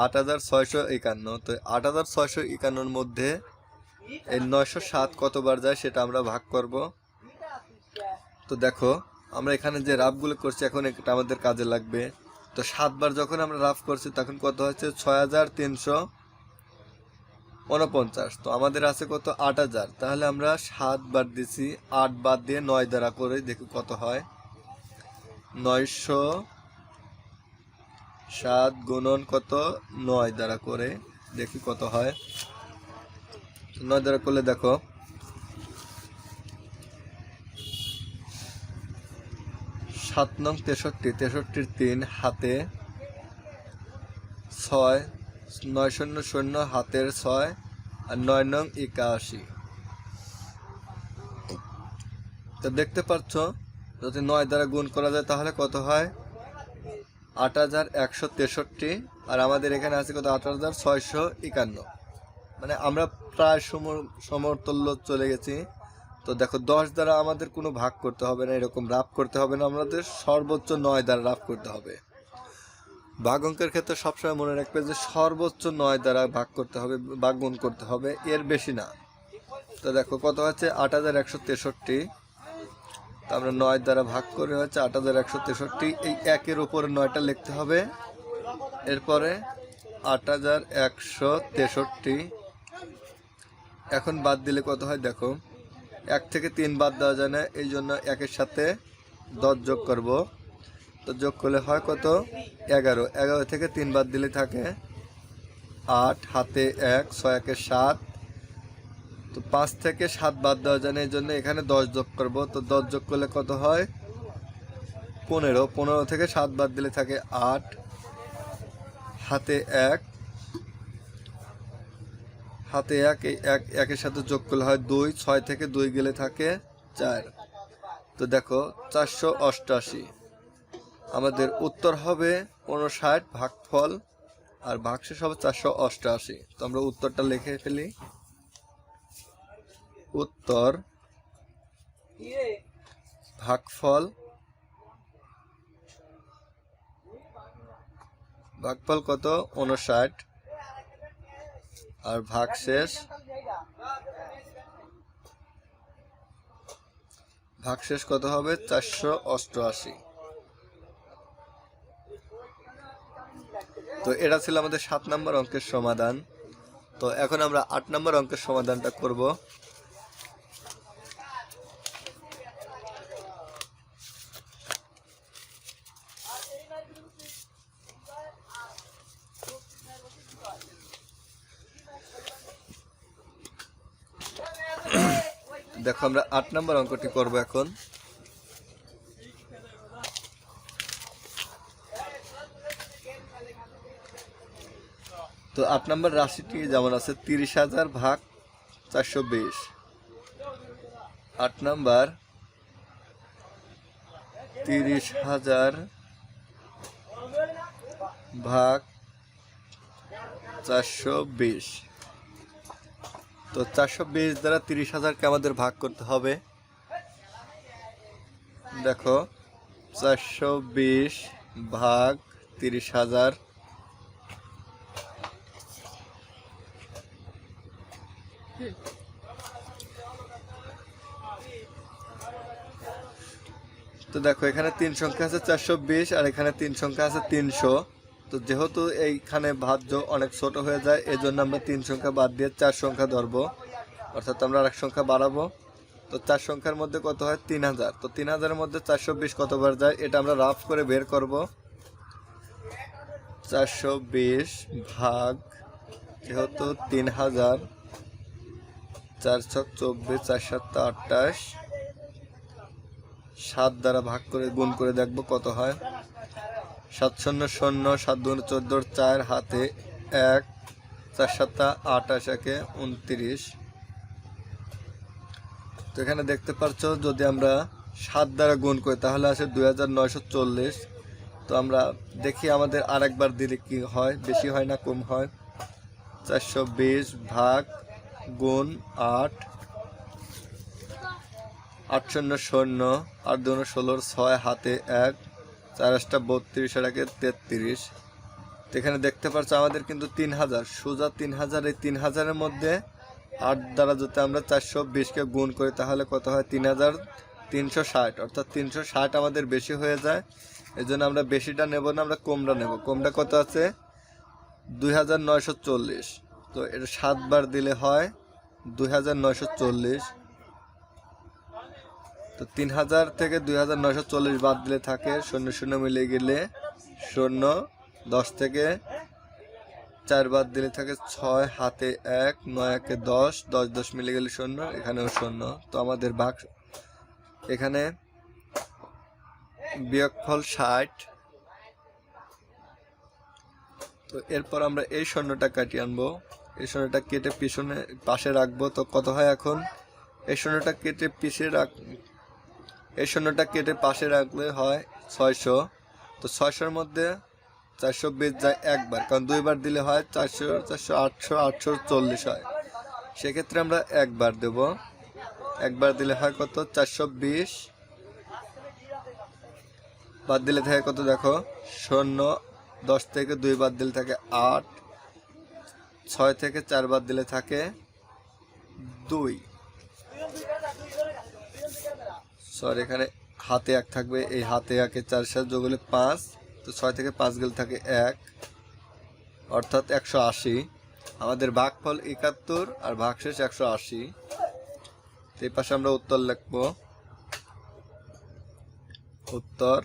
8651। তো 8651-র মধ্যে এই 907 কতবার যায় সেটা আমরা ভাগ করব। তো দেখো আমরা এখানে যে রাফগুলো করছি এখন এটা আমাদের কাজে লাগবে। তো 7 বার যখন আমরা রাফ করছি তখন কত হচ্ছে 6349। তো আমাদের আছে কত 8000, তাহলে আমরা 7 বার দিছি, 8 বাদ দিয়ে 9 দ্বারা করে দেখি কত হয়। 907 গুণন কত 9 দ্বারা করে দেখি কত হয়। 9 দ্বারা করলে দেখো 7 নং 63, 63-এর 3 হাতে 6, 9 0 0 হাতের 6 আর 9 নং 81। তো দেখতে পাচ্ছ যদি 9 দ্বারা গুণ করা যায় তাহলে কত হয় 8163, আর আমাদের এখানে আছে কত 8651, মানে আমরা প্রায় সমতুল্য চলে গেছি। তো দেখো 10 দ্বারা আমাদের কোনো ভাগ করতে হবে না, এরকম রাফ করতে হবে না, আমাদের সর্বোচ্চ 9 দ্বারা রাফ করতে হবে। ভাগ অঙ্কের ক্ষেত্রে সবসময় মনে রাখবে যে সর্বোচ্চ 9 দ্বারা ভাগ করতে হবে বা গুণ করতে হবে, এর বেশি না। তো দেখো কত হচ্ছে 8163, তো আমরা 9 দ্বারা ভাগ করে হচ্ছে 8163, এই 1-এর উপরে 9টা লিখতে হবে, এরপরে 8163। এখন বাদ দিলে কত হয় দেখো 1 থেকে 3 বাদ দেওয়া যায় না, এই জন্য 1-এর সাথে 10 যোগ করব। তো যোগ করলে হয় কত 11, 11 থেকে 3 বাদ দিলে থাকে 8 হাতে 1, 6 1 7। তো 5 থেকে 7 বাদ দেওয়া যায় না, এই জন্য এখানে 10 যোগ করব। তো 10 যোগ করলে কত হয় 15, 15 থেকে 7 বাদ দিলে থাকে 8 হাতে 1, হাতে 1, এই 1-এর সাথে যোগ করলে হয় 2, 6 থেকে 2 গেলে থাকে 4। তো দেখো 488, আমাদের উত্তর হবে 59 ভাগফল আর ভাগশেষ হবে 488। তো আমরা উত্তরটা লিখে ফেলি। উত্তর ভাগফল কত 59, আর ভাগশেষ কত হবে 488। তো এটা ছিল আমাদের 7 নম্বর অঙ্কের সমাধান। তো এখন আমরা 8 নম্বর অঙ্কের সমাধানটা করব। দেখো আমরা 8 নম্বর অঙ্কটি করব এখন। তো 8 নম্বর রাশিটি যেমন আছে 30,000 ভাগ 420। 8 নম্বর 30,000 ভাগ 420। তো 420 দ্বারা 30,000কে আমাদের ভাগ করতে হবে। দেখো 420 ভাগ 30,000, তো দেখো এখানে 3 সংখ্যা আছে 420 আর এখানে 3 সংখ্যা আছে 300। তো যেহেতু এইখানে ভাজ্য অনেক ছোট হয়ে যায়, এজন্য আমরা 3 সংখ্যা বাদ দিয়ে 4 সংখ্যা ধরবো, অর্থাৎ আমরা আরেক সংখ্যা বাড়াবো। তো 4 সংখ্যার মধ্যে কত হয় 3000। তো 3000-এর মধ্যে 420 কতবার যায় এটা আমরা রাফ করে বের করব। 420 ভাগ, যেহেতু 3000, 4 ছক 24, 4 7 28, 7 দ্বারা ভাগ করে গুণ করে দেখব কত হয়। 7 শূন্য শূন্য, 7 দুগুণে 14, 4 হাতে 1, 4 7 28, 1 29। তো এখানে দেখতে পাচ্ছ যদি আমরা 7 দ্বারা গুণ করি তাহলে আসে 2940। তো আমরা দেখি আমাদের আরেকবার দিলে কি হয়, বেশি হয় না কম হয়। 420 ভাগ গুণ 8, 8 শূন্য শূন্য, 8 দুগুণে 16, 6 হাতে 1, 4 8 32, আর 1 33। তো এখানে দেখতে পাচ্ছ আমাদের কিন্তু 3000, সোজা 3000। এই 3000-এর মধ্যে 8 দ্বারা যদি আমরা 420-কে গুণ করি তাহলে কত হয় 3360, অর্থাৎ 360 আমাদের বেশি হয়ে যায়। এই জন্য আমরা বেশিটা নেব না, আমরা কমটা নেব। কমটা কত আছে 2940। তো এটা 7 বার দিলে হয় 2940। তো 3000 থেকে 2940 বাদ দিলে থাকে 0 0 মিলে গেলে 0, 10 থেকে 4 বাদ দিলে থাকে 6, হাতে 1, 9 1 10, 10 10 মিলে গেলে 0, এখানেও 0। তো আমাদের ভাগ এখানে বিয়োগফল 60। তো এরপর আমরা এই শূন্যটা কাটিয়ে আনবো, এই শূন্যটা কেটে পিছনে পাশে রাখবো। তো কত হয় এখন এই শূন্যটা কেটে এই শূন্যটা কেটে পাশে রাখলে হয় 600। তো 600-এর মধ্যে 420 যায় একবার, কারণ 2 বার দিলে হয় 400 400 800 840 হয়। সেক্ষেত্রে আমরা একবার দেব। একবার দিলে হয় কত 420, বাদ দিলে থাকে কত দেখো 0, 10 থেকে 2 বাদ দিলে থাকে 8, 6 থেকে 4 বাদ দিলে থাকে 2। সরি, এখানে হাতে 1 থাকবে, এই হাতে 1-এ 4 সাথে যোগ হলে 5। তো 6 থেকে 5 গেলে থাকে 1, অর্থাৎ 180। আমাদের ভাগফল 71 আর ভাগশেষ 180। এই পাশে আমরা উত্তর লিখব। উত্তর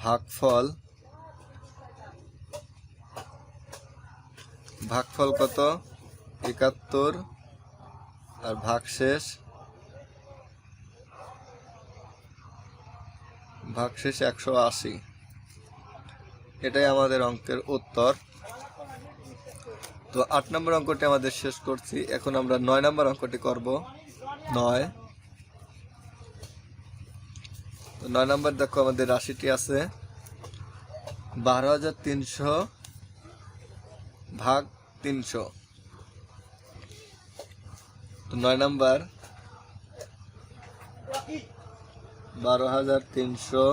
ভাগফল কত 71 আর ভাগশেষ 180। এটাই আমাদের অঙ্কের উত্তর। তো 8 নম্বর অঙ্কটি আমাদের শেষ করছি। এখন আমরা 9 নম্বর অঙ্কটি করব। 9 তো 9 নম্বর দেখো আমাদের রাশিটি আছে 12,300 ভাগ 300। তো 9 নাম্বার 12,300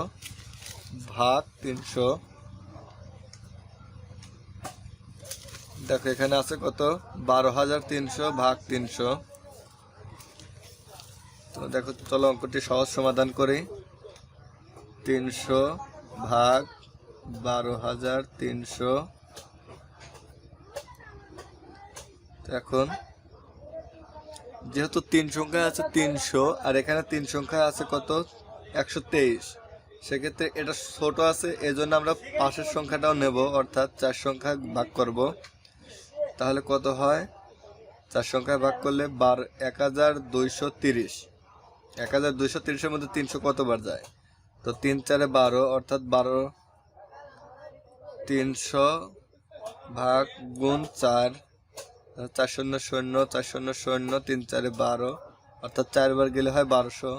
ভাগ 300। দেখো এখানে আছে কত 12,300 ভাগ 300। তো দেখো চলো অঙ্কটি সহজ সমাধান করি। 300 ভাগ 12,300। এখন যেহেতু 3 সংখ্যায় আছে 300 আর এখানে 3 সংখ্যায় আছে কত 123, সেক্ষেত্রে এটা ছোট আছে, এই জন্য আমরা পাশের সংখ্যাটাও নেব, অর্থাৎ 4 সংখ্যা ভাগ করব। তাহলে কত হয় 4 সংখ্যায় ভাগ করলে 1230। 1230-এর মধ্যে 300 কতবার যায়? তো 3 4 12, অর্থাৎ 12 300 ভাগ গুণ 4, 4 0 0 4 0 0 3 4 12, অর্থাৎ 4 বার গেলে হয় 1200।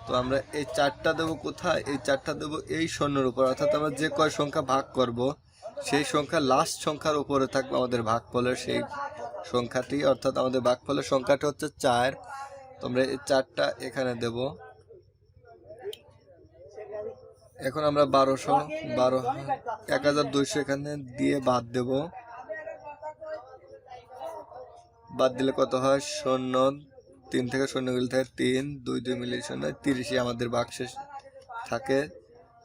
তো আমরা এই 4টা দেবো কোথায়? এই 4টা দেবো এই শূন্যের উপর, অর্থাৎ আমরা যে কয় সংখ্যা ভাগ করব সেই সংখ্যা লাস্ট সংখ্যার উপরে থাকবে আমাদের ভাগফলের সেই সংখ্যাটি, অর্থাৎ আমাদের ভাগফলের সংখ্যাটি হচ্ছে 4। তোমরা এই 4টা এখানে দেব। এখন আমরা 1200 এখানে দিয়ে বাদ দেব। বাদ দিলে কত হয় 0, 3 থেকে 0 গেলে থাকে 3, 2 2 মিলে 0, 30 আমাদের ভাগশেষ থাকে।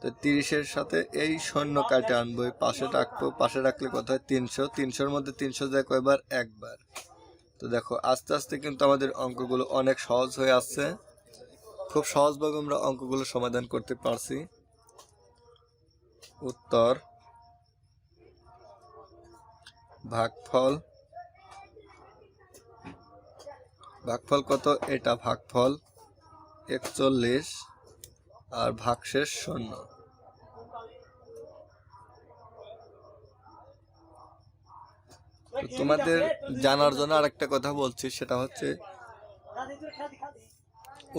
তো 30-এর সাথে এই 0 কাটে আনবো, পাশে রাখবো, পাশে রাখলে কত হয় 300। 300-এর মধ্যে 300 যায় কয়বার? একবার। তো দেখো আস্তে আস্তে কিন্তু আমাদের অঙ্কগুলো অনেক সহজ হয়ে আসছে, খুব সহজভাবে আমরা অঙ্কগুলো সমাধান করতে পারছি। উত্তর ভাগফল কত? এটা ভাগফল 41 আর ভাগশেষ 0। তোমাদের জানার জন্য আরেকটা কথা বলছি, সেটা হচ্ছে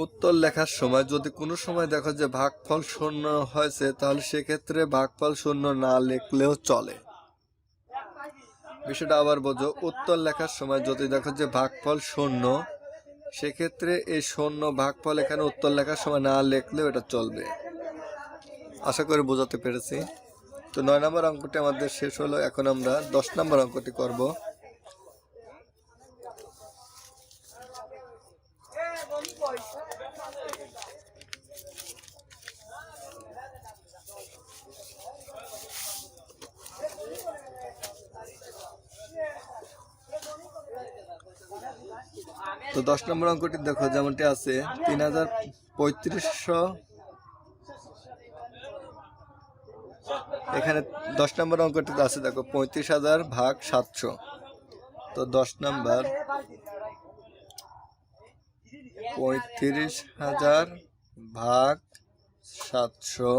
উত্তর লেখার সময় যদি কোনো সময় দেখো যে ভাগফল 0 হয়েছে, তাহলে সেক্ষেত্রে ভাগফল 0 না লিখলেও চলে। বিষয়টা আবার বোঝো, উত্তর লেখার সময় যদি দেখো যে ভাগফল 0, সেক্ষেত্রে এই 0 ভাগফল এখানে উত্তর লেখার সময় না লিখলেও এটা চলবে। আশা করি বোঝাতে পেরেছি। তো 9 নম্বর অঙ্কটি আমাদের শেষ হলো। এখন আমরা 10 নম্বর অঙ্কটি করব। তো 10 নম্বর অঙ্কটি দেখো যেমনটি আছে 3,3500। এখানে 10 নম্বর অঙ্কটিতে আছে দেখো 35,000 ভাগ 700। তো 10 নম্বর 35,000 ভাগ 700।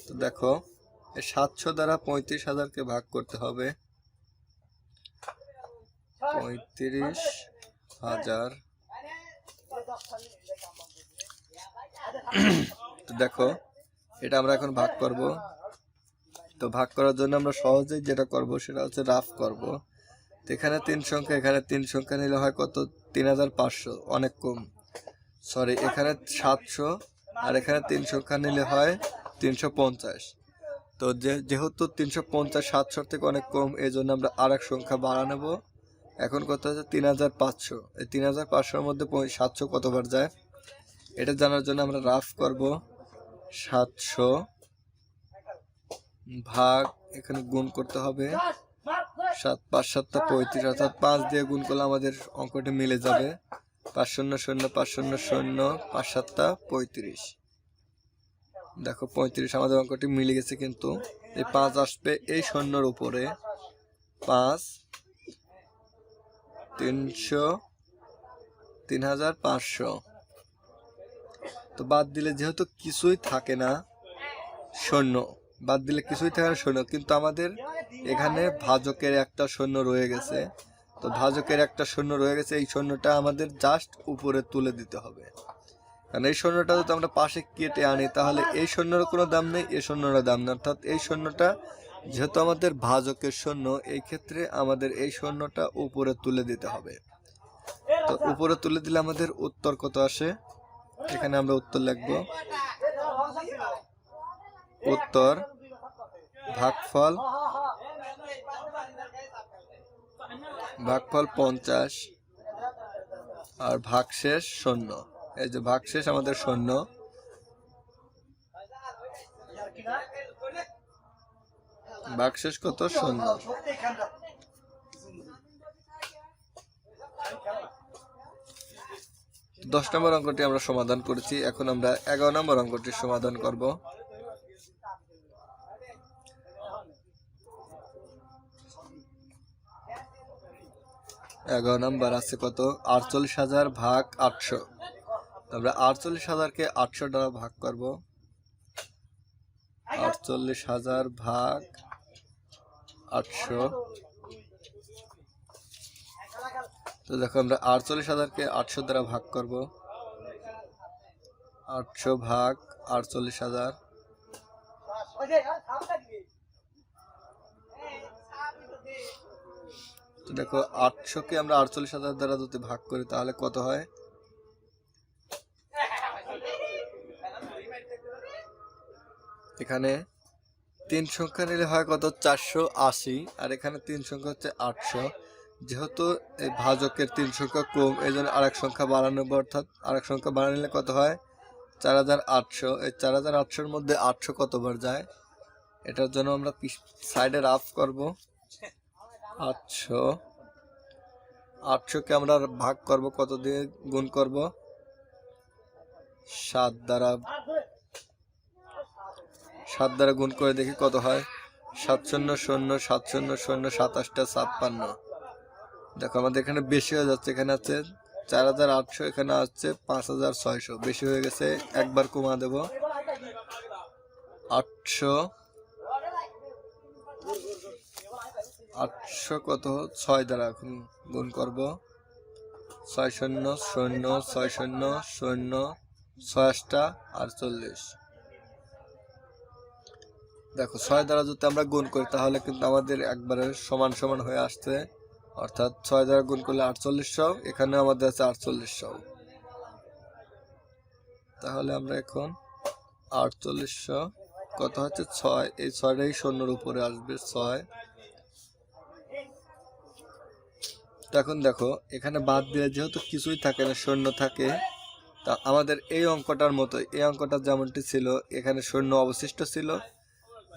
তো দেখো এই 700 দ্বারা 35,000-কে ভাগ করতে হবে। 35,000। তো দেখো এটা আমরা এখন ভাগ করব। তো ভাগ করার জন্য আমরা সহজেই যেটা করব সেটা হচ্ছে রাফ করব। তো এখানে 3 সংখ্যা, এখানে 3 সংখ্যা নিলে হয় কত 3,500, অনেক কম। সরি, এখানে 700 আর এখানে 3 সংখ্যা নিলে হয় 350। তো যেহেতু 350 700 থেকে অনেক কম, এই জন্য আমরা আর এক সংখ্যা বাড়া নেব। এখন কত হচ্ছে 3,500। এই 3,500-এর মধ্যে 700 কতবার যায় এটা জানার জন্য আমরা রাফ করব। 700 ভাগ, এখানে গুণ করতে হবে 7 5 7 35, অর্থাৎ 5 দিয়ে গুণ করলে আমাদের অঙ্কটি মিলে যাবে। 5 0 0 5 0 0 5 7 35। দেখো 35 আমাদের অঙ্কটি মিলে গেছে, কিন্তু এই 5 আসবে এই শূন্যর উপরে। 5 300 3,500। তো বাদ দিলে যেহেতু কিছুই থাকে না, শূন্য বাদ দিলে কিছুই থাকে না, শূন্য, কিন্তু আমাদের এখানে ভাজকের একটা শূন্য রয়ে গেছে। তো ভাজকের একটা শূন্য রয়ে গেছে, এই শূন্যটা আমাদের জাস্ট উপরে তুলে দিতে হবে। কারণ এই শূন্যটা যদি আমরা পাশে কেটে আনি, তাহলে এই শূন্যের কোনো দাম নেই, এই শূন্যটার দাম নেই, অর্থাৎ এই শূন্যটা যেহেতু আমাদের ভাজকের শূন্য, এই ক্ষেত্রে আমাদের এই শূন্যটা উপরে তুলে দিতে হবে। তো উপরে তুলে দিলে আমাদের উত্তর কত আসে, এখানে আমরা উত্তর লিখব। উত্তর ভাগফল 50 আর ভাগশেষ 0। এই যে ভাগশেষ আমাদের 0, ভাগশেষ কত 0। 10 নম্বর অঙ্কটি আমরা সমাধান করেছি। এখন আমরা 11 নম্বর অঙ্কটির সমাধান করব। 11 নম্বর আছে কত, 48,000 ভাগ 800। আমরা 48,000-কে 800 দ্বারা ভাগ করব। 48,000 ভাগ 800। তো দেখো আমরা 48,000-কে 800 দ্বারা ভাগ করব। 800 ভাগ 48,000। তো দেখো 800-কে আমরা 48,000 দ্বারা যদি ভাগ করি তাহলে কত হয়, এখানে 3 সংখ্যা নিলে হয় কত 480, আর এখানে 3 সংখ্যা হচ্ছে 800। যেহেতু এই ভাজকের 3 সংখ্যা কম, এই জন্য আরেক সংখ্যা বাড়ানো, অর্থাৎ আরেক সংখ্যা বাড়ানো নিলে কত হয় 4800। এই 4800-এর মধ্যে 800 কতবার যায়, এটার জন্য আমরা সাইডে রাফ করব। 800-কে আমরা ভাগ করব, কত দিয়ে গুণ করব, 7 দ্বারা। 7 দ্বারা গুণ করে দেখি কত হয়, 7 শূন্য 0 7 শূন্য 0 27টা 56। দেখো আমাদের এখানে বেশি হয়ে যাচ্ছে, এখানে আছে 4800, এখানে আছে 5600, বেশি হয়ে গেছে, একবার কমা দেব। 800 কত 6 দ্বারা এখন গুণ করব, 6 শূন্য 0 6 শূন্য 0 6টা 48। দেখো 6 দ্বারা যদি আমরা গুণ করি তাহলে কিন্তু আমাদের একবারে সমান সমান হয়ে আসছে, অর্থাৎ 6 দ্বারা গুণ করলে 4800, এখানে আমাদের আছে 4800। তাহলে আমরা এখন 4800 কত হচ্ছে 6, এই 6টাই শূন্যের উপরে আসবে 6। এখন দেখো এখানে বাদ দিলে যেহেতু কিছুই থাকে না, শূন্য থাকে, তা আমাদের এই অঙ্কটার মতো, এই অঙ্কটা যেমনটি ছিল, এখানে শূন্য অবশিষ্ট ছিল,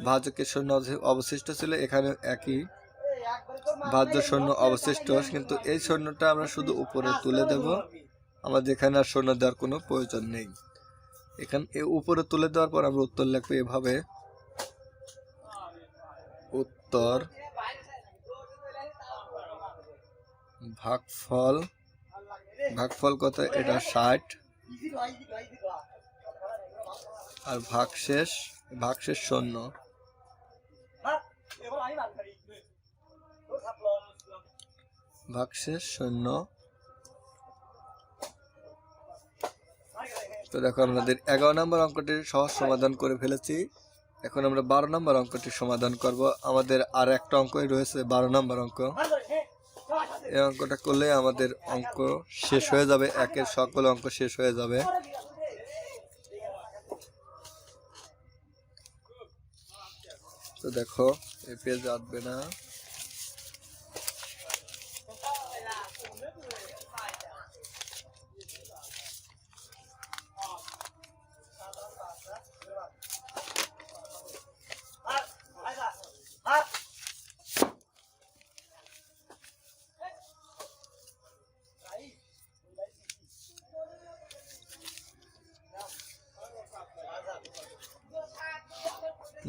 ভাজকের শূন্য অবশিষ্ট ছিল, এখানে একই ভাজ্য শূন্য অবশিষ্ট, কিন্তু এই শূন্যটা আমরা শুধু উপরে তুলে দেব, আমাদের এখানে আর শূন্য দেওয়ার কোনো প্রয়োজন নেই। এখানে উপরে তুলে দেওয়ার পর আমরা উত্তর লিখবো এভাবে, উত্তর ভাগফল কত, এটা 60, আর ভাগশেষ 0। ভাগশেষ 0। তো দেখো আমাদের 11 নম্বর অঙ্কটির সহজ সমাধান করে ফেলেছি। এখন আমরা 12 নম্বর অঙ্কটির সমাধান করব। আমাদের আর একটা অঙ্কই রয়েছে, 12 নম্বর অঙ্ক। এই অঙ্কটা করলে আমাদের অঙ্ক শেষ হয়ে যাবে, একের সকল অঙ্ক শেষ হয়ে যাবে। তো দেখো এই পেজ আসবে না,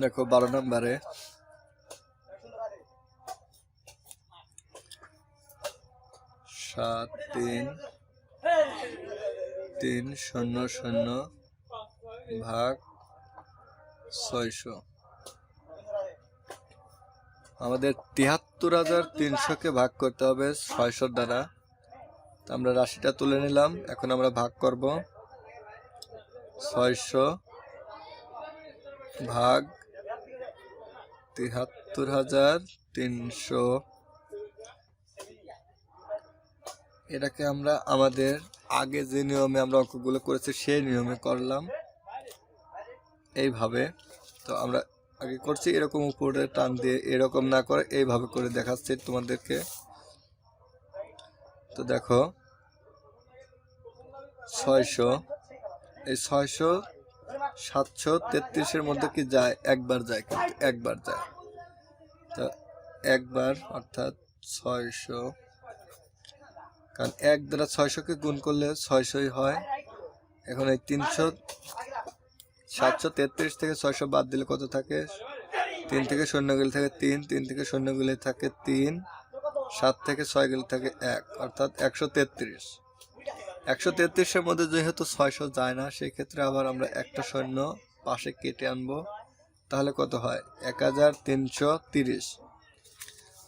দেখো 12 নম্বরে 7 3 3 0 0 ভাগ 600। আমাদের 73,300-কে ভাগ করতে হবে 600 দ্বারা। আমরা রাশিটা তুলে নিলাম, এখন আমরা ভাগ করব। 600 ভাগ ৭৩,৩00। এটাকে আমরা আমাদের আগে যে নিয়মে আমরা অঙ্কগুলো করেছি সেই নিয়মে করলাম এইভাবে। তো আমরা আগে করছি এরকম উপরে টান দিয়ে, এরকম না করে এইভাবে করে দেখাচ্ছি তোমাদেরকে। তো দেখো 600, এই 600 733-এর মধ্যে কি যায়? একবার যায়, কিন্তু একবার যায়। তো একবার অর্থাৎ 600, কারণ 1 দ্বারা 600-কে গুণ করলে 600ই হয়। এখন এই 733 থেকে 600 বাদ দিলে কত থাকে? 3 থেকে 0 গেলে থাকে 3, 3 থেকে 0 গেলে থাকে 3, 7 থেকে 6 গেলে থাকে 1, অর্থাৎ 133। 133-এর মধ্যে যেহেতু 600 যায় না, সেই ক্ষেত্রে আবার আমরা একটা শূন্য পাশে কেটে আনবো। তাহলে কত হয়? 1330।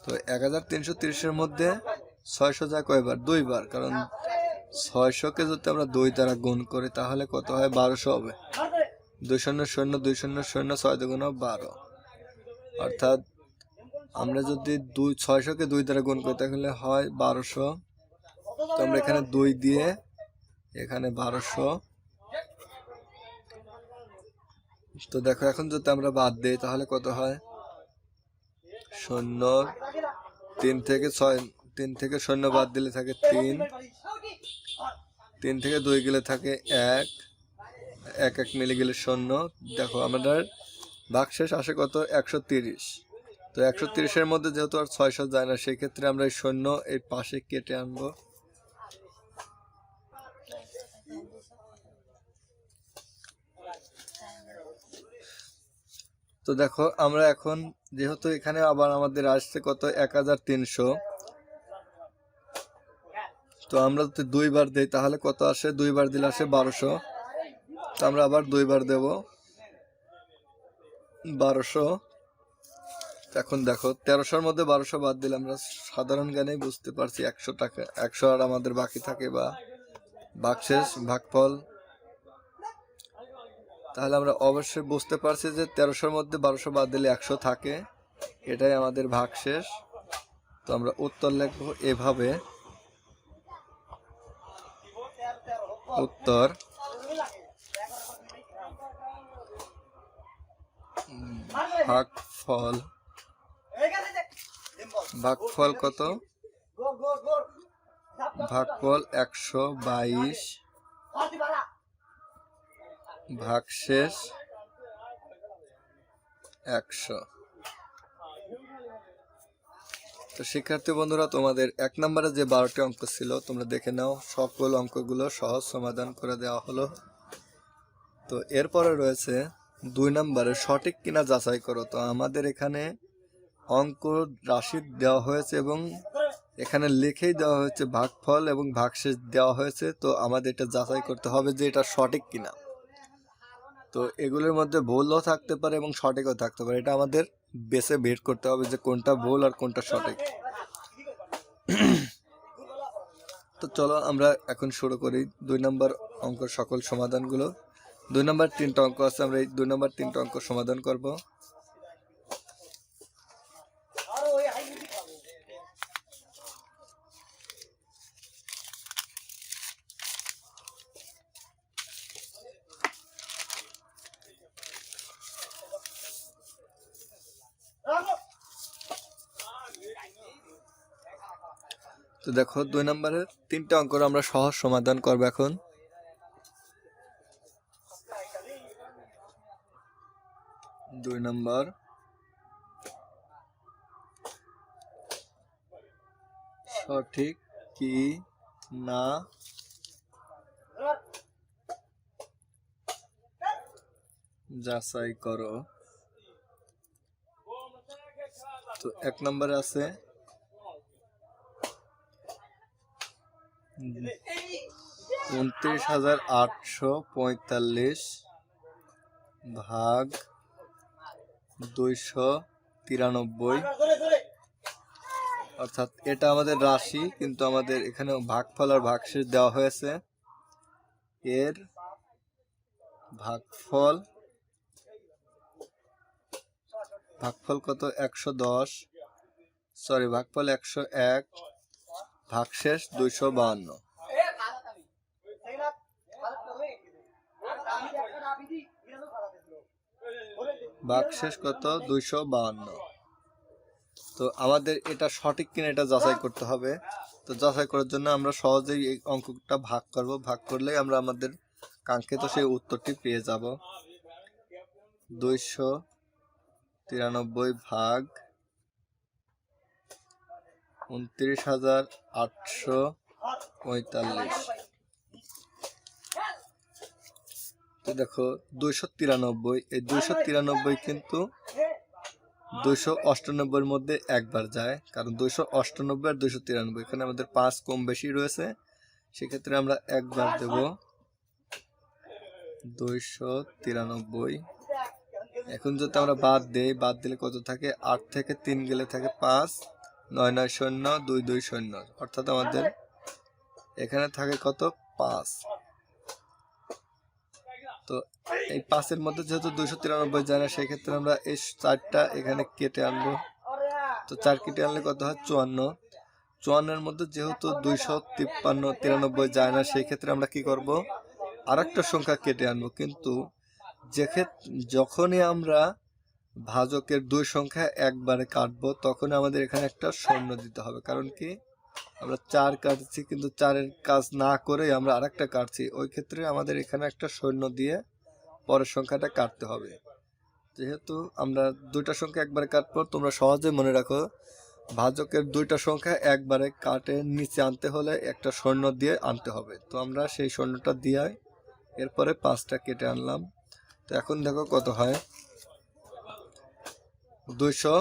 তো 1330-এর মধ্যে 600 যায় কয়বার? 2 বার, কারণ 600-কে যদি আমরা 2 দ্বারা গুণ করি তাহলে কত হয়? 1200 হবে। 2 শূন্য শূন্য 2 শূন্য শূন্য 6 দুগুণ 12, অর্থাৎ আমরা যদি 600-কে 2 দ্বারা গুণ করি তাহলে হয় 1200। তো আমরা এখানে 2 দিয়ে এখানে 1200। তো দেখো এখন যদি আমরা বাদ দিই তাহলে কত হয়? 0, 3 থেকে 6, 3 থেকে 0 বাদ দিলে থাকে 3, 3 থেকে 2 গেলে থাকে 1, 1 1 মিলে গেলে 0। দেখো আমাদের ভাগশেষ আসে কত? 130। তো 130-এর মধ্যে যেহেতু আর 600 যায় না, সেই ক্ষেত্রে আমরা এই 0 এই পাশে কেটে আনবো। তো দেখো আমরা এখন যেহেতু এখানে আবার আমাদের আসছে কত? 1300। তো আমরা যদি 2 বার দেই তাহলে কত আসে? 2 বার দিলে আসে 1200। তো আমরা আবার 2 বার দেব 1200। এখন দেখো 1300-র মধ্যে 1200 বাদ দিলে আমরা সাধারণ জ্ঞানেই বুঝতে পারছি 100 টাকা, 100 আর আমাদের বাকি থাকে বা ভাগশেষ, ভাগফল। তাহলে আমরা অবশ্যই বুঝতে পারছি যে 1300-র মধ্যে 1200 বাদ দিলে 100 থাকে, এটাই আমাদের ভাগশেষ। তো আমরা উত্তর লিখবো এভাবে। উত্তর ভাগফল, ভাগফল কত? ভাগফল 122, ভাগশেষ 100। তো শিক্ষার্থী বন্ধুরা, তোমাদের 1 নম্বরে যে 12টি অঙ্ক ছিল তোমরা দেখে নাও, সকল অঙ্কগুলো সহজ সমাধান করে দেওয়া হলো। তো এরপরে রয়েছে 2 নম্বরে সঠিক কিনা যাচাই করো। তো আমাদের এখানে অঙ্ক রাশি দেওয়া হয়েছে এবং এখানে লিখেই দেওয়া হয়েছে ভাগফল এবং ভাগশেষ দেওয়া হয়েছে। তো আমাদের এটা যাচাই করতে হবে যে এটা সঠিক কিনা। তো এগুলোর মধ্যে ভুলও থাকতে পারে এবং সঠিকও থাকতে পারে, এটা আমাদের বেছে বের করতে হবে যে কোনটা ভুল আর কোনটা সঠিক। তো চলো আমরা এখন শুরু করি 2 নম্বর অঙ্কের সকল সমাধানগুলো। 2 নম্বর 3টা অঙ্ক আছে, আমরা এই 2 নম্বর 3টা অঙ্ক সমাধান করব। তো দেখো 2 নম্বরের 3টা অঙ্ক আমরা সহজ সমাধান করব এখন। দুই নম্বর সঠিক কি না যাচাই করো। তো 1 নম্বরে আছে 29,845 ভাগ 293, অর্থাৎ এটা আমাদের রাশি, কিন্তু আমাদের এখানে ভাগফল আর ভাগশেষ দেওয়া হয়েছে। এর ভাগফল ভাগফল কত? 110, সরি ভাগফল 101, ভাগশেষ 252। ভাগশেষ কত? 252। তো আমাদের এটা সঠিক কিনা এটা যাচাই করতে হবে। তো যাচাই করার জন্য আমরা সহজেই এই অঙ্কটা ভাগ করব। ভাগ করলেই আমরা আমাদের কাঙ্ক্ষিত সেই উত্তরটি পেয়ে যাব। 293 ভাগ 29,845। তো দেখো 293, এই 293 কিন্তু 298 মধ্যে একবার যায়, কারণ 298 আর 293 এখানে আমাদের 5 কম বেশি রয়েছে, সেক্ষেত্রে আমরা একবার দেব 293। এখন যদি আমরা বাদ দেই, বাদ দিলে কত থাকে? 8 থেকে 3 গেলে থাকে 5, 9 9 0 2 2 0, অর্থাৎ আমাদের এখানে থাকে কত? 5। তো এই 5-এর মধ্যে যেহেতু 293 যায় না, সেক্ষেত্রে আমরা এই 4টা এখানে কেটে আনবো। তো 4 কেটে আনলে কত হয়? 54। 54-এর মধ্যে যেহেতু 293 যায় না, সেই ক্ষেত্রে আমরা কি করব? আরেকটা সংখ্যা কেটে আনবো। কিন্তু যখনই আমরা ভাজকের 2 সংখ্যা একবারে কাটবো, তখন আমাদের এখানে একটা শূন্য দিতে হবে। কারণ কি? আমরা 4 কাটছি, কিন্তু 4-এর কাজ না করে আমরা আরেকটা কাটছি, ওই ক্ষেত্রে আমাদের এখানে একটা শূন্য দিয়ে পরের সংখ্যাটা কাটতে হবে। যেহেতু আমরা 2টা সংখ্যা একবারে কাটবো, তোমরা সহজে মনে রাখো, ভাজকের 2টা সংখ্যা একবারে কাটে নিচে আনতে হলে একটা শূন্য দিয়ে আনতে হবে। তো আমরা সেই শূন্যটা দিয়ে এরপরে 5টা কেটে আনলাম। তো এখন দেখো কত হয়? 200।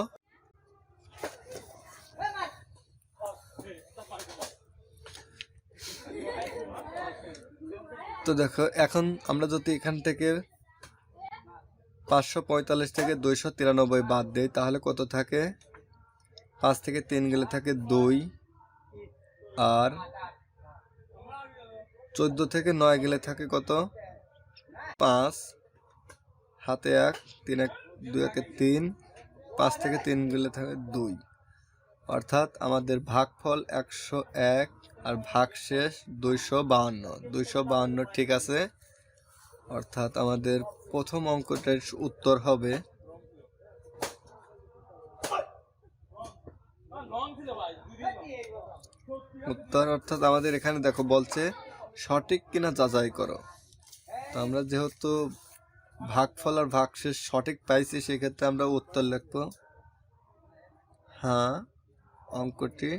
তো দেখো এখন আমরা যদি এখান থেকে 545 থেকে 293 বাদ দেই, তাহলে কত থাকে? 5 থেকে 3 গেলে থাকে 2, আর 14 থেকে 9 গেলে থাকে কত? 5, হাতে 1, 3 1 2 1 3, 5 থেকে 3 গেলে থাকে 2, অর্থাৎ আমাদের ভাগফল 101 আর ভাগশেষ 252। 252 ঠিক আছে, অর্থাৎ আমাদের প্রথম অঙ্কটার উত্তর হবে অর্থাৎ আমাদের এখানে দেখো বলছে সঠিক কিনা যাচাই করো। তো আমরা যেহেতু ভাগফল আর ভাগশেষ সঠিক পাইছি, সেক্ষেত্রে আমরা উত্তর লিখব হ্যাঁ, অঙ্কটি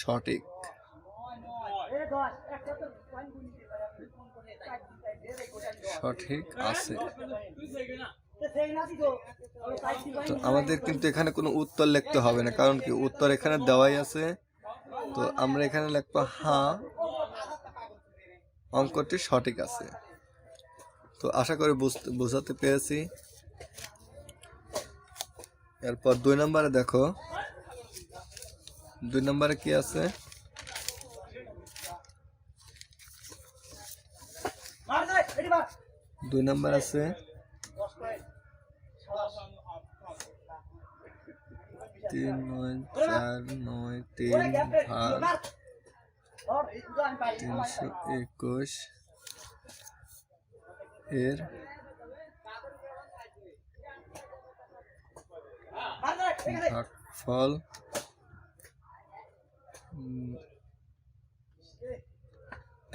সঠিক। সঠিক আছে। তো আমাদের কিন্তু এখানে কোনো উত্তর লিখতে হবে না, কারণ কি? উত্তর এখানে দেওয়াই আছে। তো আমরা এখানে লিখবো হ্যাঁ, অঙ্কটি সঠিক আছে। তো আশা করি বুঝাতে পেরেছি। এরপর 2 নম্বরে দেখো, 2 নম্বরে কি আছে? 2 নম্বর আছে 3 9 4 9 3 ভাগ 321 এর ভাগফল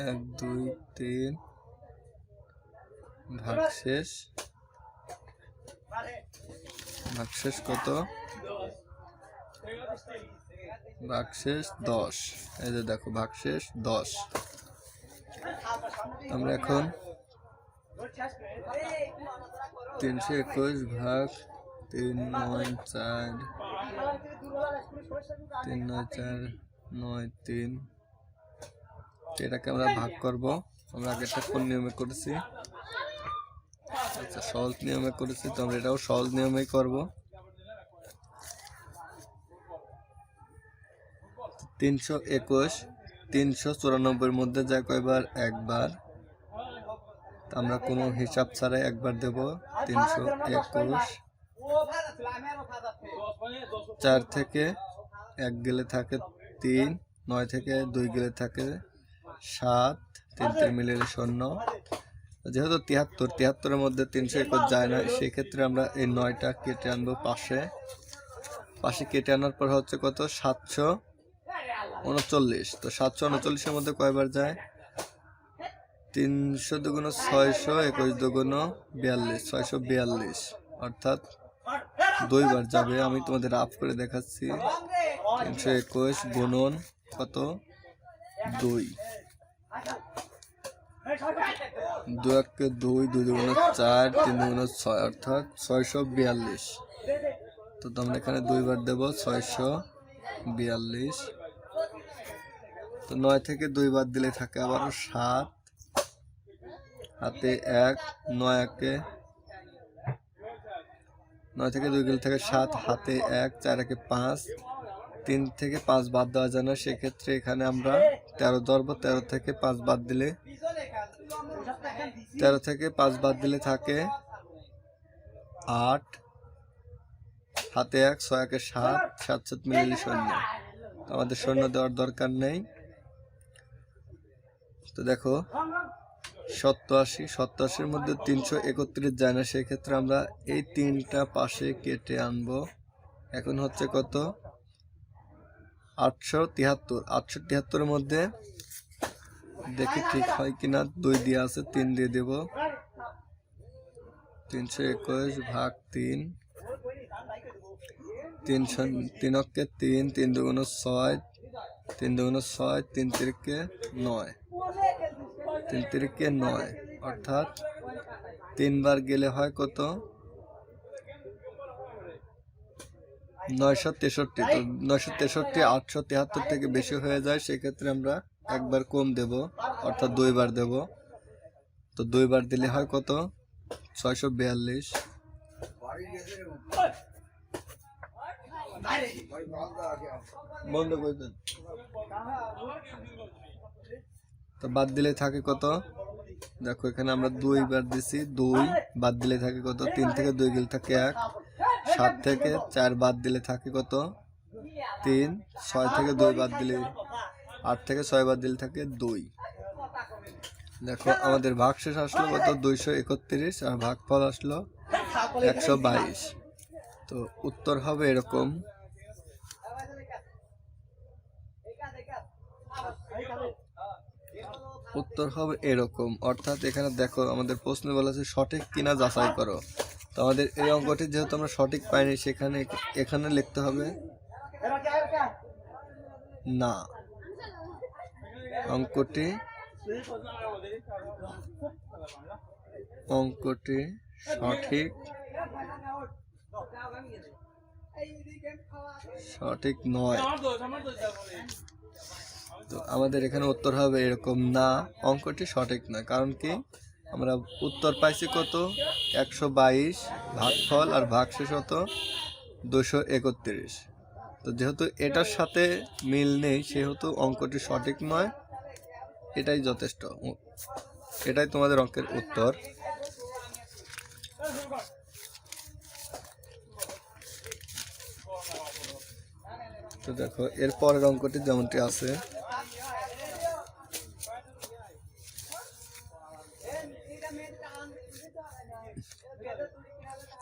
1 2 3 ভাগশেষ কত? ভাগশেষ 10। এই যে দেখো ভাগশেষ 10। আমরা এখন 321 ভাগ 3 9 4 3 9 4 9 3, এটাকে আমরা ভাগ করব। আমরা আগেরটা কোন নিয়মে করেছি? আচ্ছা, সহজ নিয়মে করেছি, তো আমরা এটাও সহজ নিয়মেই করব। 321 394 মধ্যে যায় কয়বার? একবার। আমরা কোনো হিসাব ছাড়াই একবার দেব 321। 4 থেকে 1 গেলে থাকে 3, 9 থেকে 2 গেলে থাকে 7, 3 মিলিয়ে 0। যেহেতু 73-73-এর মধ্যে 321 যায় না, সেক্ষেত্রে আমরা এই 9টা কেটে আনবো পাশে কেটে আনার পর হচ্ছে কত 739। তো 739-এর মধ্যে কয়বার যায়? 300 দুগুণ 600, 21 দুগুণ 42, 642, অর্থাৎ 2 বার যাবে। আমি তোমাদের রাফ করে দেখাচ্ছি। 321 গুণন কত? 2, 2 × 2, 2 দুগুণ 4, 3 দুগুণ 6, অর্থাৎ 642। তো তোমরা এখানে 2 বার দেবো 642। তো 9 থেকে 2 বাদ দিলে থাকে আবার 7, হাতে 1, 9 থেকে 2 গেলে থাকে 7, হাতে 1, 4 একে 5, 3 থেকে 5 বাদ দেওয়া যায় না, সেক্ষেত্রে এখানে আমরা 13 ধরবো। 13 থেকে 5 বাদ দিলে 13 থেকে 5 বাদ দিলে থাকে 8, হাতে 1, 6 একে 7, 7 7 মিলিয়ে 0। আমাদের 0 দেওয়ার দরকার নেই। তো দেখো 87-87-এর মধ্যে 331 যায় না, সেক্ষেত্রে আমরা এই 3টা পাশে কেটে আনবো। এখন হচ্ছে কত? 873। 873-এর মধ্যে দেখি ঠিক হয় কিনা, 2 দিয়ে আছে, 3 দিয়ে দেব। 321 ভাগ 3, 3 অক্ষে 3, 3 দুগুণ 6, 3 দুগুণ 6, 3 তিরিকে 9, 3 তিরিকে 9, অর্থাৎ 3 বার গেলে হয় কত? 963। তো 963 873 থেকে বেশি হয়ে যায়, সেক্ষেত্রে আমরা একবার কম দেব, অর্থাৎ 2 বার দেব। তো 2 বার দিলে হয় কত? 642। বন্ধ করে দেন। তো বাদ দিলে থাকে কত? দেখো এখানে আমরা 2 বার দিছি, 2 বাদ দিলে থাকে কত? 3 থেকে 2 গেলে থাকে 1, 7 থেকে 4 বাদ দিলে থাকে কত? 3, 6 থেকে 2 বাদ দিলে 8 থেকে 6 বাদ দিলে থাকে 2। দেখো আমাদের ভাগশেষ আসলো কত? 231, আর ভাগফল আসলো 122। তো উত্তর হবে এরকম। অর্থাৎ এখানে দেখো আমাদের প্রশ্নে বলা আছে সঠিক কিনা যাচাই করো। তো আমাদের এই অঙ্কটি যেহেতু আমরা সঠিক পাইনি, সেখানে এখানে লিখতে হবে না, অঙ্কটি সঠিক নয়। তো আমাদের এখানে উত্তর হবে এরকম, না, অঙ্কটি সঠিক নয়। কারণ কি? আমরা উত্তর পাইছি কত? 122, ভাগফল আর ভাগশেষ হতো 231। তো যেহেতু এটার সাথে মিল নেই, সেহেতু অঙ্কটি সঠিক নয়। এটাই যথেষ্ট, এটাই তোমাদের অঙ্কের উত্তর। তো দেখো এর পরের অঙ্কটি যেমনটি আছে,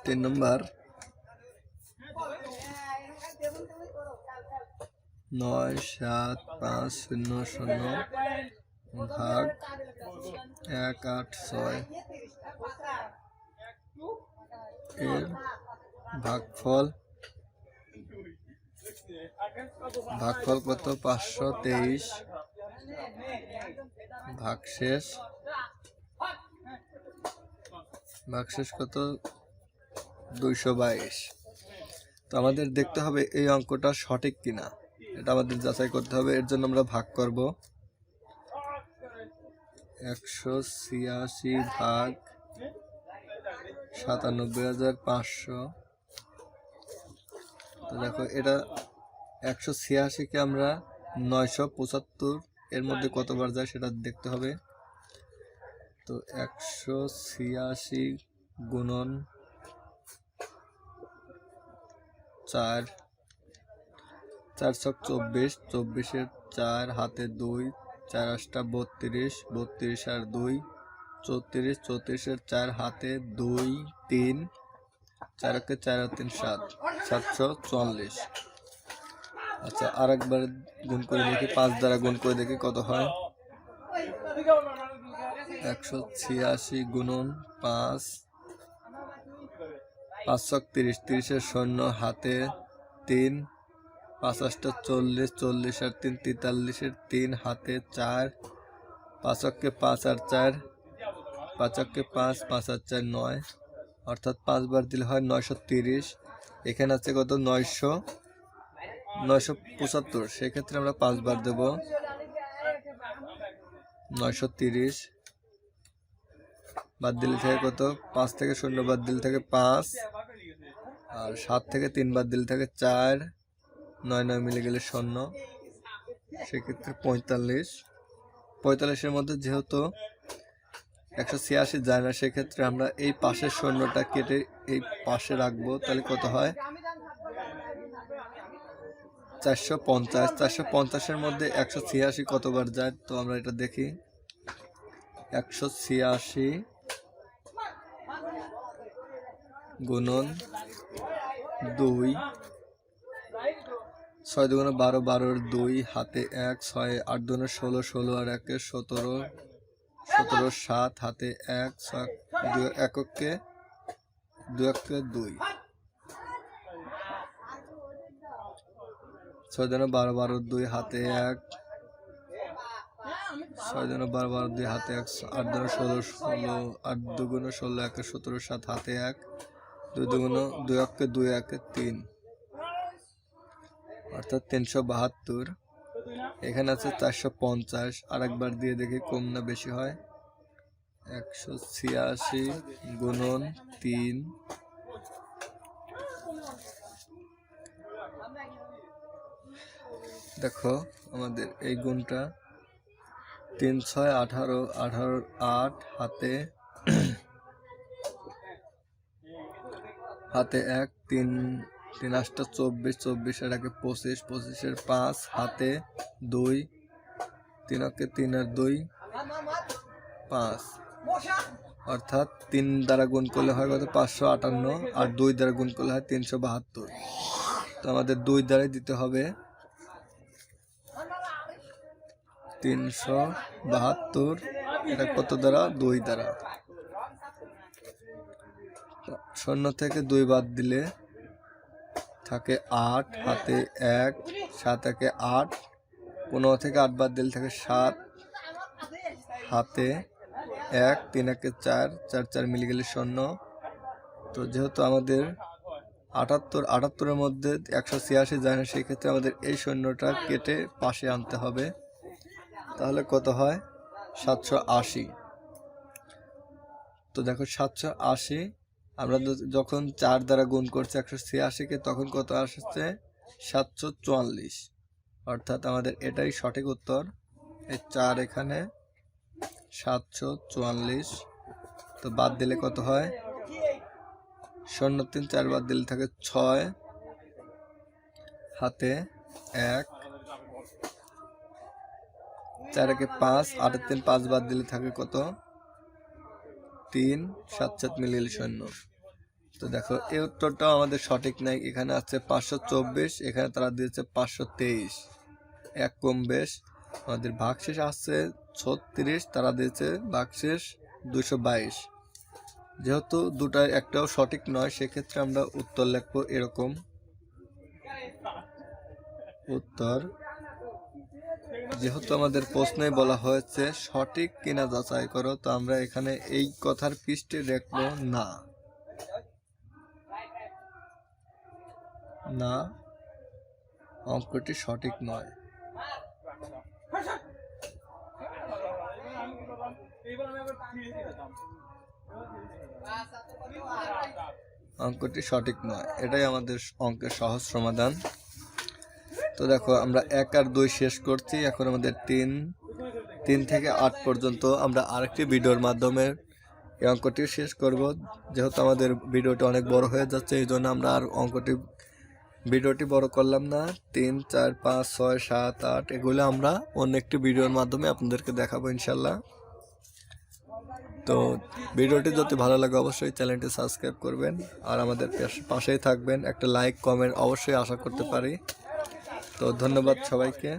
3 নম্বর, 97500 ভাগ 186 এর ভাগফল কত? 523। ভাগশেষ কত? 222। তো আমাদের দেখতে হবে এই অঙ্কটা সঠিক কিনা, এটা আমাদের যাচাই করতে হবে। এর জন্য আমরা ভাগ করব। 186 ভাগ 97500। তো দেখো এটা 186-কে আমরা 975 এর মধ্যে কতবার যায় সেটা দেখতে হবে। তো 186 গুণন 4, 4 ছক 24, 24-এর 4 হাতে 2, 4 আষ্টা 32, 32 আর 2 34, 34-এর 4 হাতে 2, 3, 4 একে 4 আর 3 7, 744। আচ্ছা আরেকবার গুণ করে দেখি, 5 দ্বারা গুণ করে দেখি কত হয়। 186 গুণন 5, 5 ছক 30, 30-এর 0 হাতে 3, 5 আষ্টা 40, 40 আর 3 43-এর 3 হাতে 4, 5 একে 5 আর 4, 5 একে 5, 5 আর 4 9, অর্থাৎ 5 বার দিলে হয় 930। এখানে আছে কত 975, সেক্ষেত্রে আমরা 5 বার দেব 930। বাদ দিলে থাকে কত, 5 থেকে 0 বাদ দিলে থাকে 5, আর 7 থেকে 3 বাদ দিলে থাকে 4, 9 9 মিলে গেলে 0, সেক্ষেত্রে 45। 45-এর মধ্যে যেহেতু 186 যায় না, সেক্ষেত্রে আমরা এই পাশের শূন্যটা কেটে এই পাশে রাখবো, তাহলে কত হয় 450। 450-এর মধ্যে 186 কতবার যায়, তো আমরা এটা দেখি। 186 গুণন 2, 6 দুগুণে 12, 12-এর 2 হাতে 1, 6 8 দুগুণে 16, 16 আর 1 17, 17 7 হাতে 1, 6 2 এককে 2 একে 2, 6 দুগুণে 12, 12-এর 2 হাতে 1, 6 দুগুণে 12, 12-এর 2 হাতে 1, 8 দুগুণে 16, 16 8 দুগুণে 16 1 17 7 হাতে 1, 2 দুগুণে 2 একে 2 1 3, অর্থাৎ 372। এখানে আছে 450, আরেকবার দিয়ে দেখি কম না বেশি হয়। 186 গুণন 3, দেখো আমাদের এই গুণটা 3 6 18, 18 8 হাতে 1, 3 3 8 24, 24 আর 1 25, 25-এর 5 হাতে 2, 3 একে 3 আর 2 5, অর্থাৎ 3 দ্বারা গুণ করলে হয় কত 558, আর 2 দ্বারা গুণ করলে হয় 372। তো আমাদের 2 দ্বারাই দিতে হবে 372, এটা কত দ্বারা 2 দ্বারা। 0 থেকে 2 বাদ দিলে থাকে 8 হাতে 1, 7 একে 8, 15 থেকে 8 বাদ দিলে থাকে 7 হাতে 1, 3 একে 4, 4 4 মিলে গেলে 0। তো যেহেতু আমাদের 78-এর মধ্যে 186 যায় না, সেক্ষেত্রে আমাদের এই শূন্যটা কেটে পাশে আনতে হবে, তাহলে কত হয় 780। তো দেখো 780 আমরা যখন 4 দ্বারা গুণ করছি 186-কে, তখন কত আসছে 744, অর্থাৎ আমাদের এটাই সঠিক উত্তর। এই 4 এখানে 744। তো বাদ দিলে কত হয় 0 3 4 বাদ দিলে থাকে 6 হাতে 1, 4 একে 5, 8 এর 3 5 বাদ দিলে থাকে কত 3, 7 7 মিলে গেলে 0। তো দেখো এই উত্তরটাও আমাদের সঠিক নাই, এখানে আছে 524, এখানে তারা দিয়েছে 523, এক কম বেশ। আমাদের ভাগশেষ আসছে 36, তারা দিয়েছে ভাগশেষ 222। যেহেতু দুটার একটাও সঠিক নয়, সেক্ষেত্রে আমরা উত্তর লিখবো এরকম। উত্তর, যেহেতু আমাদের প্রশ্নে বলা হয়েছে সঠিক কিনা যাচাই করো, তো আমরা এখানে এই কথার পৃষ্ঠে লিখবো না, না অঙ্কটি সঠিক নয়। অঙ্কটি সঠিক নয়, এটাই আমাদের অঙ্কের সহজ সমাধান। তো দেখো আমরা 1 আর 2 শেষ করছি, এখন আমাদের 3 3 থেকে 8 পর্যন্ত আমরা আরেকটি ভিডিওর মাধ্যমে এই অঙ্কটি শেষ করব। যেহেতু আমাদের ভিডিওটি অনেক বড় হয়ে যাচ্ছে, এই জন্য আমরা আর ভিডিওটি বড় করলাম না। 3, 4, 5, 6, 7, 8 এগুলো আমরা অন্য একটি ভিডিওর মাধ্যমে আপনাদেরকে দেখাবো ইনশাল্লাহ। তো ভিডিওটি যদি ভালো লাগে অবশ্যই চ্যানেলটি সাবস্ক্রাইব করবেন আর আমাদের পাশেই থাকবেন। একটা লাইক কমেন্ট অবশ্যই আশা করতে পারি। তো ধন্যবাদ সবাইকে।